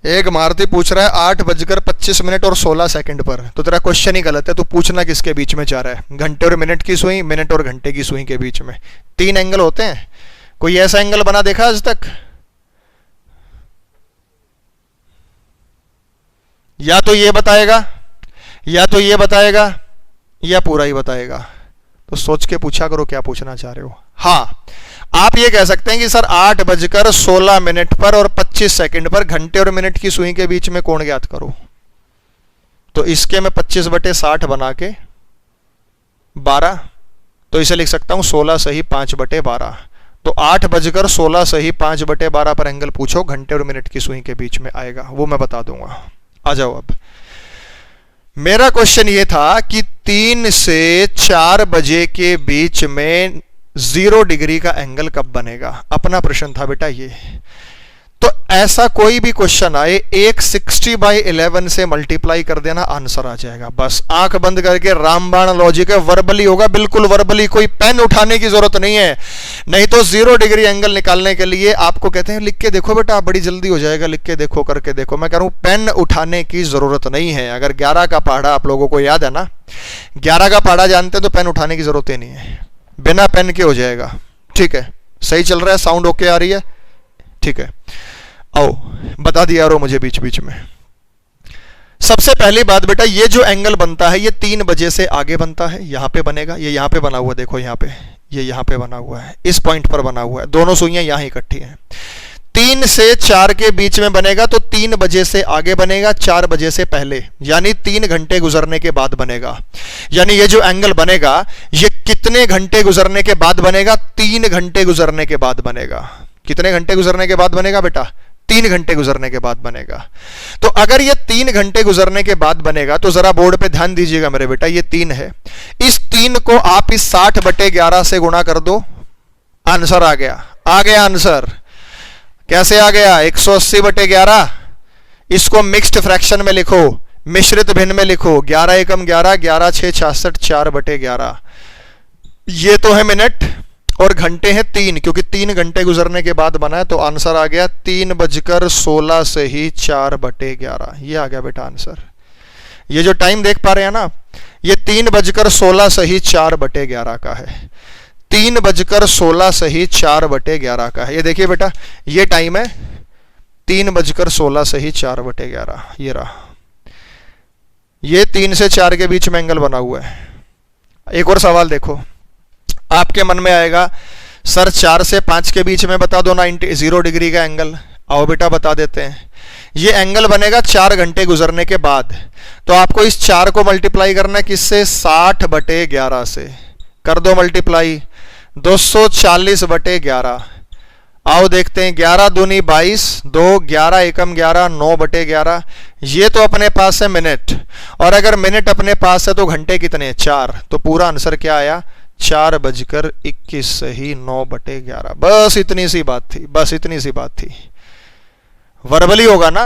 एक मारुति पूछ रहा है 8:25 और 16 सेकंड पर, तो तेरा क्वेश्चन ही गलत है। तो पूछना किसके बीच में जा रहा है? घंटे और मिनट की सुई, मिनट और घंटे की सुई के बीच में 3 एंगल होते हैं। कोई ऐसा एंगल बना देखा आज तक? या तो ये बताएगा, या तो ये बताएगा, या पूरा ही बताएगा। तो सोच के पूछा करो क्या पूछना चाह रहे हो। हाँ, आप ये कह सकते हैं कि सर 8:16 पर और 25 सेकंड पर घंटे और मिनट की सुई के बीच में कोण ज्ञात करो। तो इसके मैं 25/60 बना के 12, तो इसे लिख सकता हूं 16 सही 5/12। तो 8:16 सही 5/12 पर एंगल पूछो, घंटे और मिनट की सुई के बीच में आएगा, वो मैं बता दूंगा। आ जाओ। अब मेरा क्वेश्चन ये था कि 3 से 4 बजे के बीच में 0 डिग्री का एंगल कब बनेगा? अपना प्रश्न था बेटा ये। तो ऐसा कोई भी क्वेश्चन आए, एक 60/11 से मल्टीप्लाई कर देना, आंसर आ जाएगा। बस आंख बंद करके रामबाण लॉजिक है, वर्बली होगा, बिल्कुल वर्बली, कोई पेन उठाने की जरूरत नहीं है। नहीं तो 0 डिग्री एंगल निकालने के लिए आपको कहते हैं लिख के देखो बेटा, बड़ी जल्दी हो जाएगा, लिख के देखो, करके देखो। मैं कह रहा हूं पेन उठाने की जरूरत नहीं है। अगर 11 का पहाड़ा आप लोगों को याद है ना, 11 का पहाड़ा जानते हैं, तो पेन उठाने की जरूरत ही नहीं है, बिना पेन के हो जाएगा। ठीक है, सही चल रहा है, साउंड ओके आ रही है? ठीक है, आओ बता दिया यारो मुझे बीच बीच में। सबसे पहली बात बेटा, ये जो एंगल बनता है ये 3 बजे से आगे बनता है, यहां पे बनेगा। ये यहां पे बना हुआ, देखो यहां पे, ये यहां पे बना हुआ है, इस पॉइंट पर बना हुआ है, दोनों सुइयां यहां इकट्ठी हैं। 3 से 4 के बीच में बनेगा, तो 3 बजे से आगे बनेगा, 4 बजे से पहले, यानी 3 घंटे गुजरने के बाद बनेगा। यानी ये जो एंगल बनेगा ये कितने घंटे गुजरने के बाद बनेगा? 3 घंटे गुजरने के बाद बनेगा। कितने घंटे गुजरने के बाद बनेगा बेटा? 3 घंटे गुजरने के बाद बनेगा। तो अगर ये 3 घंटे गुजरने के बाद बनेगा, तो जरा बोर्ड पे ध्यान दीजिएगा मेरे बेटा, ये 3 है, इस 3 को आप इस 60/11 से गुणा कर दो, आंसर आ गया। आ गया आंसर। कैसे आ गया? 180/11। इसको मिक्स्ड फ्रैक्शन में लिखो, मिश्रित भिन्न में लिखो, 11 एकम 11, 11 6 66, 4/11। ये तो है मिनट, और घंटे हैं 3, क्योंकि 3 घंटे गुजरने के बाद बना है। तो आंसर आ गया 3:16 से ही 4/11। ये आ गया बेटा आंसर। ये जो टाइम देख पा रहे हैं ना, ये 3:16 से ही 4/11 का है। 3:16 से ही 4/11 का है। ये देखिए बेटा, ये टाइम है 3:16 से ही 4/11। ये रहा, ये 3 से 4 के बीच में एंगल बना हुआ है। एक और सवाल देखो, आपके मन में आएगा सर 4 से 5 के बीच में बता दो 0 डिग्री का एंगल। आओ बेटा बता देते हैं। ये एंगल बनेगा 4 घंटे गुजरने के बाद। तो आपको इस 4 को मल्टीप्लाई करना है किससे? 60/11 से। कर दो मल्टीप्लाई, 240/11। आओ देखते हैं, 11 दूनी 22, 2 11 एकम 11, 9/11। ये तो अपने पास है मिनट, और अगर मिनट अपने पास है तो घंटे कितने? 4। तो पूरा आंसर क्या आया? 4:21 से ही 9/11। बस इतनी सी बात थी, बस इतनी सी बात थी। वर्बली होगा ना?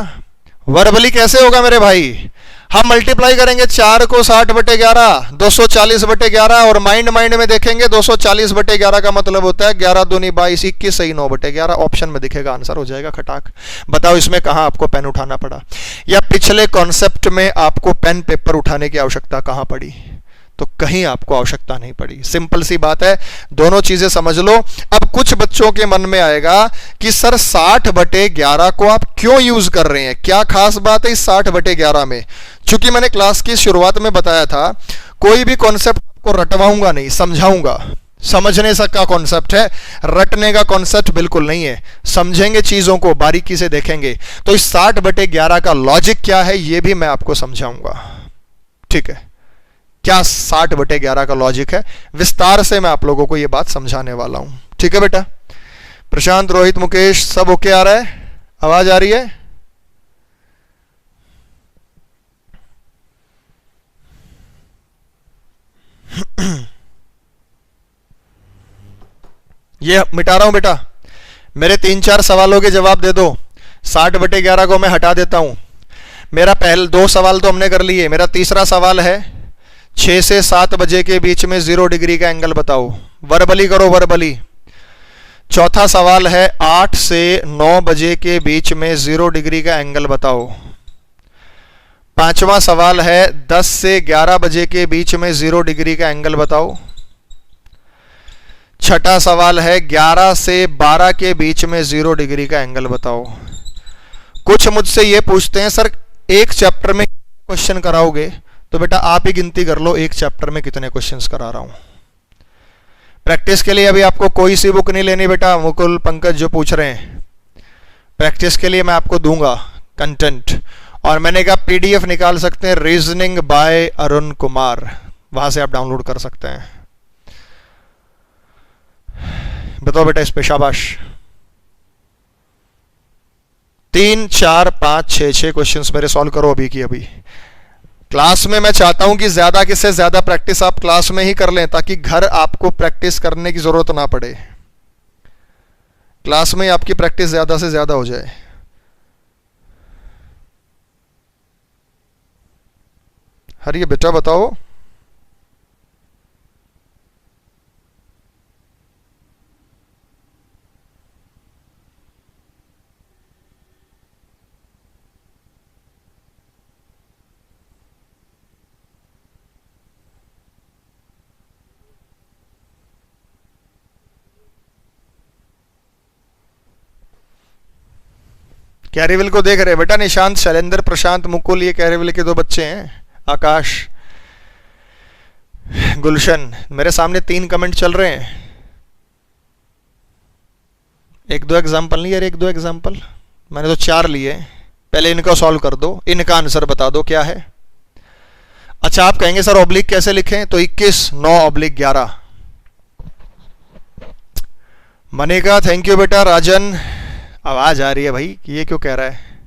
वर्बली कैसे होगा मेरे भाई? हम मल्टीप्लाई करेंगे 4 को 60/11, 240/11, और माइंड में देखेंगे 240/11 का मतलब होता है 11 दूनी 22, 21 सही 9/11। ऑप्शन में दिखेगा, आंसर हो जाएगा खटाक। बताओ इसमें कहां आपको पेन उठाना पड़ा, या पिछले कॉन्सेप्ट में आपको पेन पेपर उठाने की आवश्यकता कहां पड़ी? तो कहीं आपको आवश्यकता नहीं पड़ी। सिंपल सी बात है, दोनों चीजें समझ लो। अब कुछ बच्चों के मन में आएगा कि सर 60/11 को आप क्यों यूज कर रहे हैं, क्या खास बात है इस 60/11 में? चूंकि मैंने क्लास की शुरुआत में बताया था, कोई भी कॉन्सेप्ट आपको रटवाऊंगा नहीं, समझाऊंगा। समझने का कॉन्सेप्ट है, रटने का कॉन्सेप्ट बिल्कुल नहीं है। समझेंगे चीजों को, बारीकी से देखेंगे। तो इस 60/11 का लॉजिक क्या है ये भी मैं आपको समझाऊंगा। ठीक है, क्या 60/11 का लॉजिक है, विस्तार से मैं आप लोगों को ये बात समझाने वाला हूं। ठीक है बेटा, प्रशांत, रोहित, मुकेश सब ओके आ रहा है, आवाज आ रही है? ये मिटा रहा हूं बेटा, मेरे 3-4 सवालों के जवाब दे दो। 60/11 को मैं हटा देता हूं। मेरा पहले 2 सवाल तो हमने कर लिए, मेरा तीसरा सवाल है 6 से 7 बजे के बीच में 0 डिग्री का एंगल बताओ। वर्बली करो, वर्बली। चौथा सवाल है 8 से 9 बजे के बीच में 0 डिग्री का एंगल बताओ। पांचवा सवाल है 10 से 11 बजे के बीच में 0 डिग्री का एंगल बताओ। छठा सवाल है 11 से 12 के बीच में 0 डिग्री का एंगल बताओ। कुछ मुझसे ये पूछते हैं सर एक चैप्टर में क्वेश्चन कराओगे, तो बेटा आप ही गिनती कर लो एक चैप्टर में कितने क्वेश्चंस करा रहा हूं। प्रैक्टिस के लिए अभी आपको कोई सी बुक नहीं लेनी बेटा, मुकुल पंकज जो पूछ रहे हैं, प्रैक्टिस के लिए मैं आपको दूंगा कंटेंट, और मैंने कहा पीडीएफ निकाल सकते हैं रीजनिंग बाय अरुण कुमार, वहां से आप डाउनलोड कर सकते हैं। बताओ बेटा इस पे शाबाश। 3, 4, 5, 6 क्वेश्चंस मेरे सॉल्व करो अभी की अभी। क्लास में मैं चाहता हूं कि ज्यादा से ज्यादा प्रैक्टिस आप क्लास में ही कर लें, ताकि घर आपको प्रैक्टिस करने की जरूरत ना पड़े। क्लास में आपकी प्रैक्टिस ज्यादा से ज्यादा हो जाए। हरिये बेटा बताओ। कैरीविल को देख रहे बेटा, निशांत, शैलेंद्र, प्रशांत, मुकुल, ये कैरीविल के 2 बच्चे हैं। आकाश, गुलशन, मेरे सामने 3 कमेंट चल रहे हैं। 1-2 एग्जाम्पल नहीं यार, 1-2 एग्जाम्पल, मैंने तो 4 लिए। पहले इनको सॉल्व कर दो, इनका आंसर बता दो क्या है। अच्छा आप कहेंगे सर ऑब्लिक कैसे लिखें, तो 21/9/11। मनेगा, थैंक यू बेटा। राजन, आवाज आ रही है भाई, ये क्यों कह रहा है,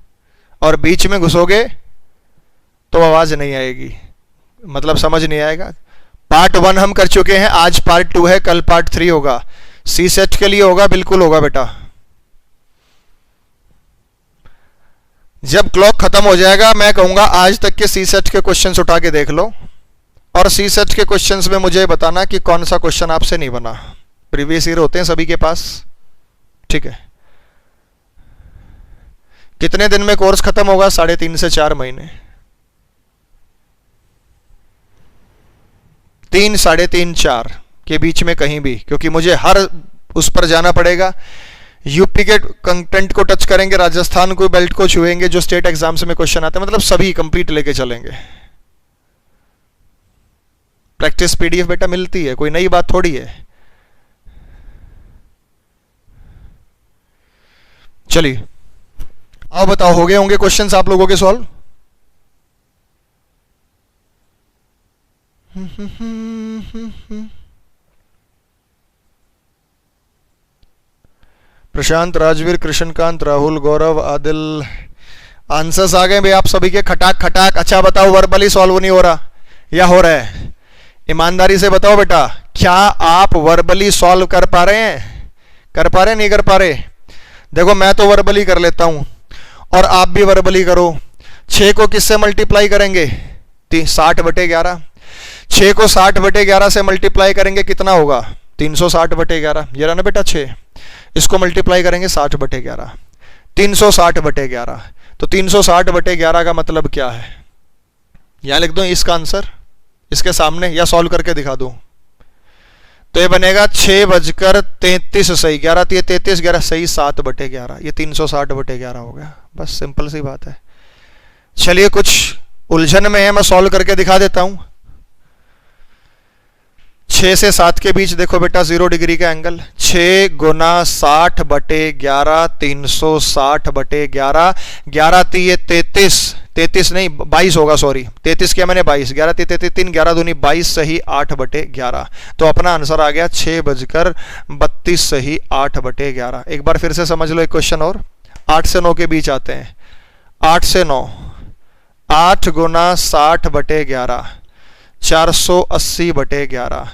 और बीच में घुसोगे तो आवाज नहीं आएगी, मतलब समझ नहीं आएगा। पार्ट 1 हम कर चुके हैं, आज पार्ट 2 है, कल पार्ट 3 होगा। सी सेट के लिए होगा, बिल्कुल होगा बेटा। जब क्लॉक खत्म हो जाएगा मैं कहूंगा आज तक के सी सेट के क्वेश्चंस उठा के देख लो, और सी सेट के क्वेश्चंस में मुझे बताना कि कौन सा क्वेश्चन आपसे नहीं बना। प्रीवियस ईयर होते हैं सभी के पास, ठीक है। कितने दिन में कोर्स खत्म होगा? 3.5 से 4 महीने। 3, 3.5, 4 के बीच में कहीं भी, क्योंकि मुझे हर उस पर जाना पड़ेगा। यूपी के कंटेंट को टच करेंगे, राजस्थान को बेल्ट को छुएंगे, जो स्टेट एग्जाम्स में क्वेश्चन आते हैं, मतलब सभी कंप्लीट लेके चलेंगे। प्रैक्टिस पीडीएफ बेटा मिलती है, कोई नई बात थोड़ी है। चलिए आओ बताओ, हो गए होंगे क्वेश्चंस आप लोगों के सॉल्व? प्रशांत, राजवीर, कृष्णकांत, राहुल, गौरव, आदिल, आंसर्स आ गए भाई आप सभी के खटाक खटाक। अच्छा बताओ वर्बली सॉल्व नहीं हो रहा या हो रहा है? ईमानदारी से बताओ बेटा, क्या आप वर्बली सॉल्व कर पा रहे हैं? कर पा रहे नहीं कर पा रहे? देखो मैं तो वर्बली कर लेता हूं, और आप भी वर्बली करो। 6 को किससे मल्टीप्लाई करेंगे? 60/11। 6 को 60/11 से मल्टीप्लाई करेंगे कितना होगा? 360/11। ये रहा ना बेटा 6, इसको मल्टीप्लाई करेंगे 60/11, 360/11। तो 360/11 का मतलब क्या है? यहां लिख दो इसका आंसर इसके सामने, या सॉल्व करके दिखा दो। तो ये बनेगा 6:33 सही, 11 33 11 सही 7/11। ये 360/11 हो गया, बस सिंपल सी बात है। चलिए कुछ उलझन में है, मैं सॉल्व करके दिखा देता हूं। 6 से 7 के बीच देखो बेटा 0 डिग्री का एंगल, 6 गुना 60 बटे 11, 360 बटे 11, 11 3 33, 33 नहीं 22 होगा, सॉरी 33 क्या मैंने 22, 11 3 3 11 दूनी 22 सही 8 बटे 11। तो अपना आंसर आ गया 6:32 सही 8 बटे 11। एक बार फिर से समझ लो एक क्वेश्चन और, 8 से 9 के बीच आते हैं। 8 से 9, 8 गुना 60 बटे 11, 480 बटे 11,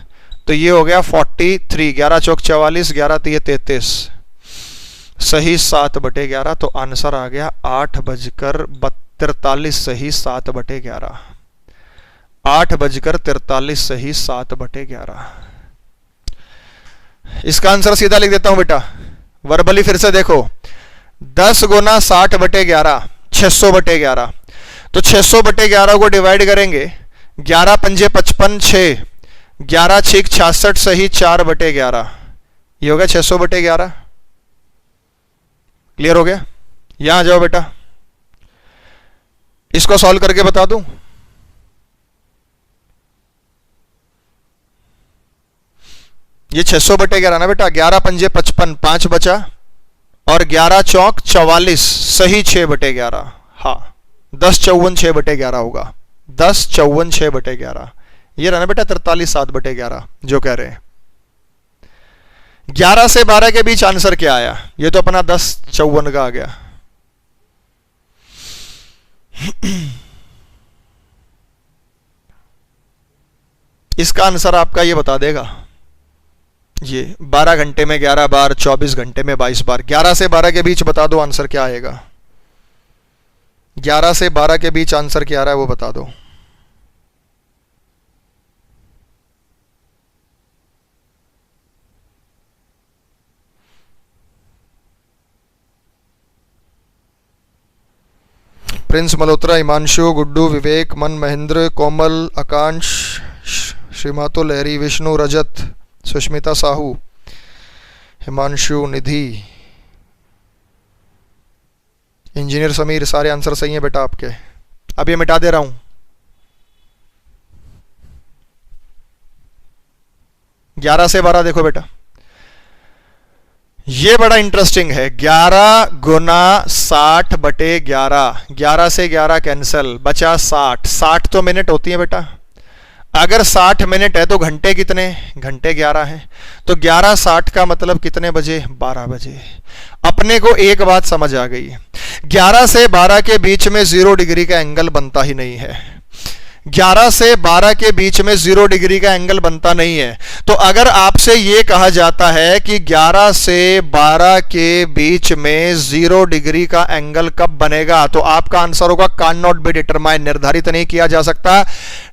तो ये हो गया 43, 11 चौक 44, 11 3 33 सही 7 बटे 11। तो आंसर आ गया 8:43 सही 7 बटे 11, 8:43 सही 7 बटे 11। इसका आंसर सीधा लिख देता हूं बेटा, वर्बली फिर से देखो। 10 गुना 60 बटे 11, 600 बटे 11, तो 600 बटे 11 को डिवाइड करेंगे, 11 पंजे 55, 6, 11 6 66 सही 4 बटे 11, ये हो गया 600 बटे 11। क्लियर हो गया? यहां आ जाओ बेटा, इसको सॉल्व करके बता दूं। ये 600 बटे 11 ना बेटा, 11 पंजे 55, 5 बचा, और 11 चौक 44 सही 6 बटे 11। हाँ 10 54 6 बटे 11 होगा, 10 54 6 बटे 11। ये रहा ना बेटा 43 7 बटे 11 जो कह रहे हैं। 11 से 12 के बीच आंसर क्या आया? ये तो अपना 10 54 का आ गया। इसका आंसर आपका ये बता देगा, ये 12 घंटे में 11 बार, 24 घंटे में 22 बार। 11 से 12 के बीच बता दो आंसर क्या आएगा। 11 से 12 के बीच आंसर क्या आ रहा है वो बता दो। प्रिंस मल्होत्रा, हिमांशु, गुड्डू, विवेक, मन, महेंद्र, कोमल, आकांश, श्रीमातो लहरी, विष्णु, रजत, सुष्मिता साहू, हिमांशु, निधि, इंजीनियर समीर, सारे आंसर सही हैं बेटा आपके। अब ये मिटा दे रहा हूं। ग्यारह से 12 देखो बेटा, ये बड़ा इंटरेस्टिंग है। 11 गुना 60 बटे 11, 11 से 11 कैंसल, बचा 60। 60 तो मिनट होती है बेटा, अगर 60 मिनट है तो घंटे कितने? घंटे 11 हैं। तो 11 60 का मतलब कितने बजे? 12 बजे। अपने को एक बात समझ आ गई, 11 से 12 के बीच में 0 डिग्री का एंगल बनता ही नहीं है। 11 से 12 के बीच में 0 डिग्री का एंगल बनता नहीं है। तो अगर आपसे यह कहा जाता है कि 11 से 12 के बीच में 0 डिग्री का एंगल कब बनेगा, तो आपका आंसर होगा कैन नॉट बी डिटरमाइन, निर्धारित नहीं किया जा सकता।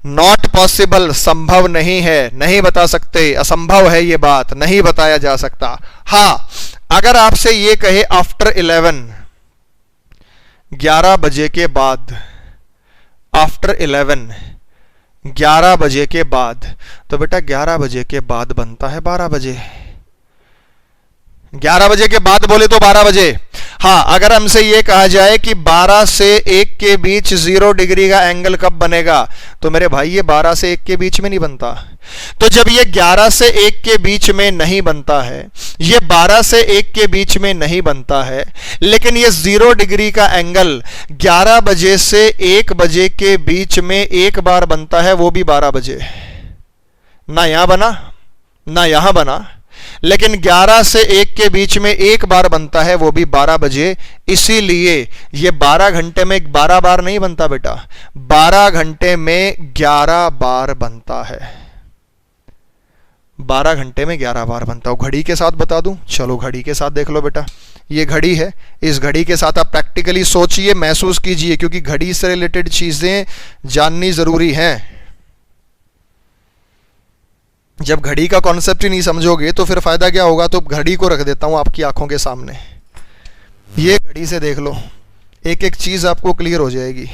नॉट पॉसिबल, संभव नहीं है, नहीं बता सकते, असंभव है, यह बात नहीं बताया जा सकता। हां, अगर आपसे यह कहे आफ्टर 11, 11 बजे के बाद, आफ्टर 11, 11 बजे के बाद, तो बेटा 11 बजे के बाद बनता है 12 बजे। 11 बजे के बाद बोले तो 12 बजे। हां, अगर हमसे यह कहा जाए कि 12 से 1 के बीच 0 डिग्री का एंगल कब बनेगा, तो मेरे भाई ये 12 से 1 के बीच में नहीं बनता। तो जब ये 11 से 1 के बीच में नहीं बनता है, ये 12 से 1 के बीच में नहीं बनता है, लेकिन ये 0 डिग्री का एंगल 11 बजे से 1 बजे के बीच में एक बार बनता है, वो भी 12 बजे। ना यहां बना ना यहां बना, लेकिन 11 से 1 के बीच में एक बार बनता है, वो भी 12 बजे। इसीलिए ये 12 घंटे में 12 बार नहीं बनता बेटा, 12 घंटे में 11 बार बनता है। 12 घंटे में 11 बार बनता हो। घड़ी के साथ बता दूं? चलो घड़ी के साथ देख लो बेटा, ये घड़ी है, इस घड़ी के साथ आप प्रैक्टिकली सोचिए, महसूस कीजिए, क्योंकि घड़ी से रिलेटेड चीजें जाननी जरूरी हैं। जब घड़ी का कॉन्सेप्ट ही नहीं समझोगे तो फिर फायदा क्या होगा। तो घड़ी को रख देता हूं आपकी आंखों के सामने, ये घड़ी से देख लो, एक एक चीज आपको क्लियर हो जाएगी।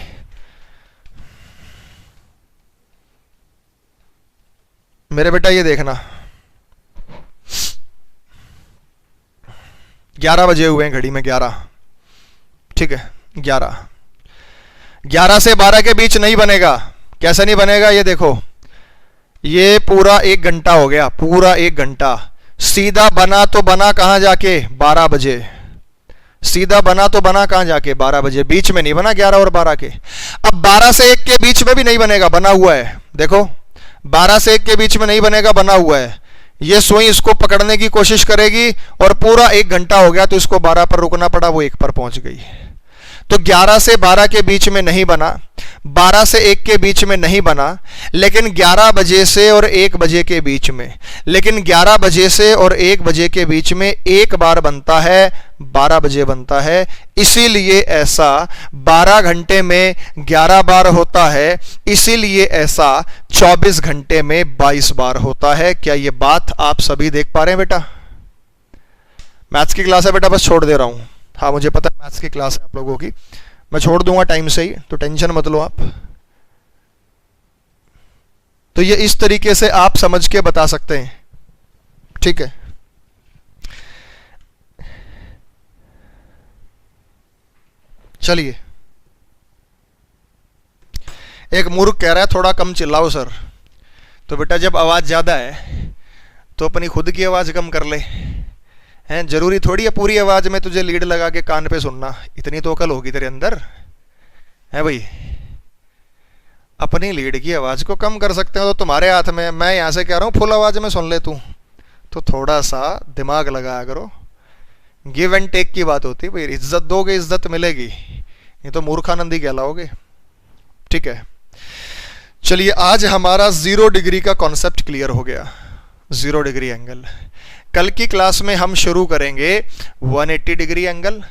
मेरे बेटा ये देखना, 11 बजे हुए हैं घड़ी में, 11, ठीक है, 11 से 12 के बीच नहीं बनेगा। कैसे नहीं बनेगा? ये देखो, ये पूरा 1 घंटा हो गया, पूरा 1 घंटा। सीधा बना तो बना कहां जाके 12 बजे, सीधा बना तो बना कहां जाके 12 बजे, बीच में नहीं बना 11 और 12 के। अब 12 से 1 के बीच में भी नहीं बनेगा, बना हुआ है, देखो 12 से 1 के बीच में नहीं बनेगा, बना हुआ है। ये सुई इसको पकड़ने की कोशिश करेगी और पूरा 1 घंटा हो गया तो इसको 12 पर रुकना पड़ा, वो 1 पर पहुंच गई। तो 11 से 12 के बीच में नहीं बना, 12 से 1 के बीच में नहीं बना, लेकिन 11 बजे से और 1 बजे के बीच में, लेकिन 11 बजे से और 1 बजे के बीच में एक बार बनता है, 12 बजे बनता है। इसीलिए ऐसा 12 घंटे में 11 बार होता है, इसीलिए ऐसा 24 घंटे में 22 बार होता है। क्या ये बात आप सभी देख पा रहे हैं बेटा? मैथ्स की क्लास है बेटा, बस छोड़ दे रहा हूं। हाँ मुझे पता है मैथ्स की क्लास है आप लोगों की, मैं छोड़ दूंगा टाइम से ही, तो टेंशन मत लो आप। तो ये इस तरीके से आप समझ के बता सकते हैं, ठीक है। चलिए, एक मूर्ख कह रहा है थोड़ा कम चिल्लाओ सर। तो बेटा जब आवाज ज्यादा है तो अपनी खुद की आवाज कम कर ले, हैं? जरूरी थोड़ी है पूरी आवाज में तुझे लीड लगा के कान पे सुनना, इतनी तो अकल होगी तेरे अंदर, है भाई। अपनी लीड की आवाज को कम कर सकते हो तो तुम्हारे हाथ में। मैं यहां से कह रहा हूं फुल आवाज में सुन ले तू, तो थोड़ा सा दिमाग लगाया करो। गिव एंड टेक की बात होती है भाई, इज्जत दोगे इज्जत मिलेगी, नहीं तो मूर्खानंदी कहलाओगे, ठीक है। चलिए, आज हमारा 0 डिग्री का कॉन्सेप्ट क्लियर हो गया, 0 डिग्री एंगल। कल की क्लास में हम शुरू करेंगे 180 डिग्री एंगल,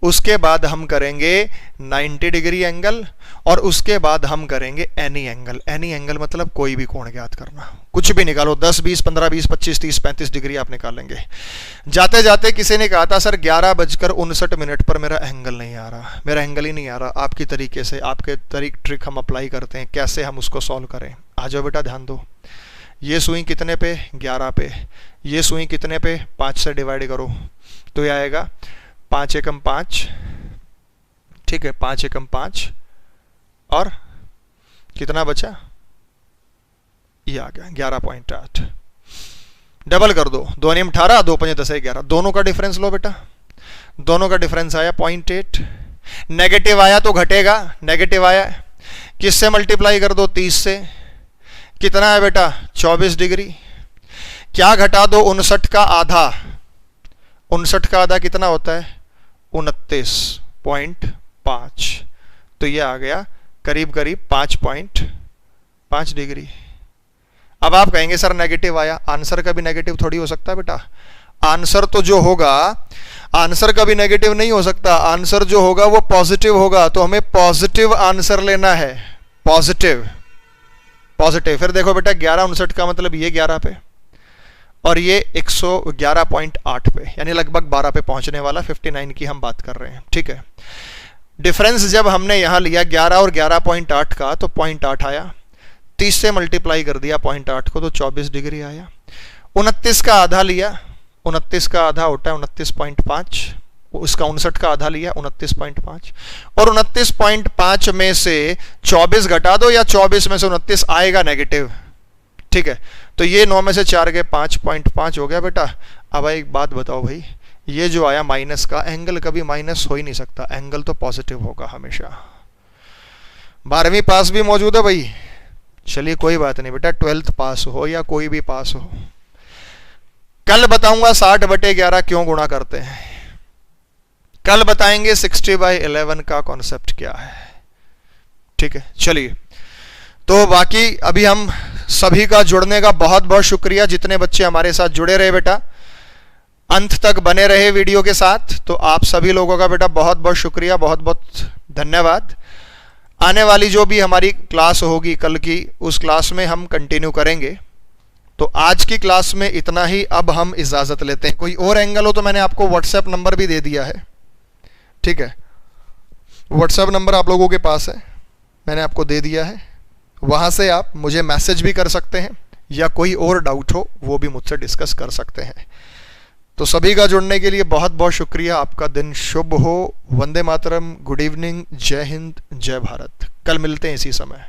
उसके बाद हम करेंगे 90 डिग्री एंगल, और उसके बाद हम करेंगे एनी एंगल। एनी एंगल मतलब कोई भी कोण ज्ञात करना, कुछ भी निकालो, 10, 20, 15, 20, 25, 30, 35 डिग्री आप निकालेंगे। जाते जाते किसी ने कहा था सर 11:59 पर मेरा एंगल नहीं आ रहा, मेरा एंगल ही नहीं आ रहा। आपकी तरीके से, आपके ट्रिक हम अप्लाई करते हैं, कैसे हम उसको सॉल्व करें। आ जाओ बेटा, ध्यान दो। ये सुई कितने पे? 11 पे। ये सुई कितने पे? 5 से डिवाइड करो तो ये आएगा 5 एकम 5, ठीक है, 5 एकम 5, और कितना बचा? ये आ गया 11.8। डबल कर दो, 2 नियम 18, 2 पंजे 10 11, दोनों का डिफरेंस लो बेटा। दोनों का डिफरेंस आया 0.8। नेगेटिव आया तो घटेगा, नेगेटिव आया, किससे मल्टीप्लाई कर दो? 30 से। कितना है बेटा? 24 डिग्री। क्या घटा दो 59 का आधा? 59 का आधा कितना होता है? 29.5। तो ये आ गया करीब करीब 5.5 डिग्री। अब आप कहेंगे सर नेगेटिव आया, आंसर का भी नेगेटिव थोड़ी हो सकता है बेटा। आंसर तो जो होगा, आंसर का भी नेगेटिव नहीं हो सकता, आंसर जो होगा वो पॉजिटिव होगा। तो हमें पॉजिटिव आंसर लेना है, पॉजिटिव पॉजिटिव। फिर देखो बेटा 11:59 का मतलब ये 11 पे, और ये 111.8 पे, यानी लगभग 12 पे पहुंचने वाला, 59 की हम बात कर रहे हैं, ठीक है। डिफरेंस जब हमने यहां लिया 11 और 11.8 का, तो 0.8 आया। 30 से मल्टीप्लाई कर दिया 0.8 को, तो 24 डिग्री आया। 29 का आधा लिया, 29 का आधा होता है 29.5, उसका 59 का आधा लिया 29.5, और 29.5 में से 24 घटा दो, या 24 में से 29 आएगा नेगेटिव, ठीक है। तो ये 9 में से 4 गए, 5.5 हो गया बेटा। अब एक बात बताओ भाई, ये जो आया माइनस का, एंगल कभी माइनस हो ही नहीं सकता, एंगल तो पॉजिटिव होगा हमेशा। 12वीं पास भी मौजूद है भाई। चलिए कोई बात नहीं बेटा, 12th पास हो या कोई भी पास हो, कल बताऊंगा 60/11 क्यों गुणा करते हैं, कल बताएंगे 60/11 का कॉन्सेप्ट क्या है, ठीक है। चलिए, तो बाकी अभी हम सभी का जुड़ने का बहुत बहुत शुक्रिया, जितने बच्चे हमारे साथ जुड़े रहे बेटा, अंत तक बने रहे वीडियो के साथ, तो आप सभी लोगों का बेटा बहुत बहुत शुक्रिया, बहुत बहुत धन्यवाद। आने वाली जो भी हमारी क्लास होगी कल की, उस क्लास में हम कंटिन्यू करेंगे। तो आज की क्लास में इतना ही, अब हम इजाजत लेते हैं। कोई और एंगल हो तो मैंने आपको व्हाट्सएप नंबर भी दे दिया है, ठीक है। व्हाट्सएप नंबर आप लोगों के पास है, मैंने आपको दे दिया है, वहां से आप मुझे मैसेज भी कर सकते हैं, या कोई और डाउट हो वो भी मुझसे डिस्कस कर सकते हैं। तो सभी का जुड़ने के लिए बहुत बहुत शुक्रिया। आपका दिन शुभ हो। वंदे मातरम, गुड इवनिंग, जय हिंद, जय भारत। कल मिलते हैं इसी समय।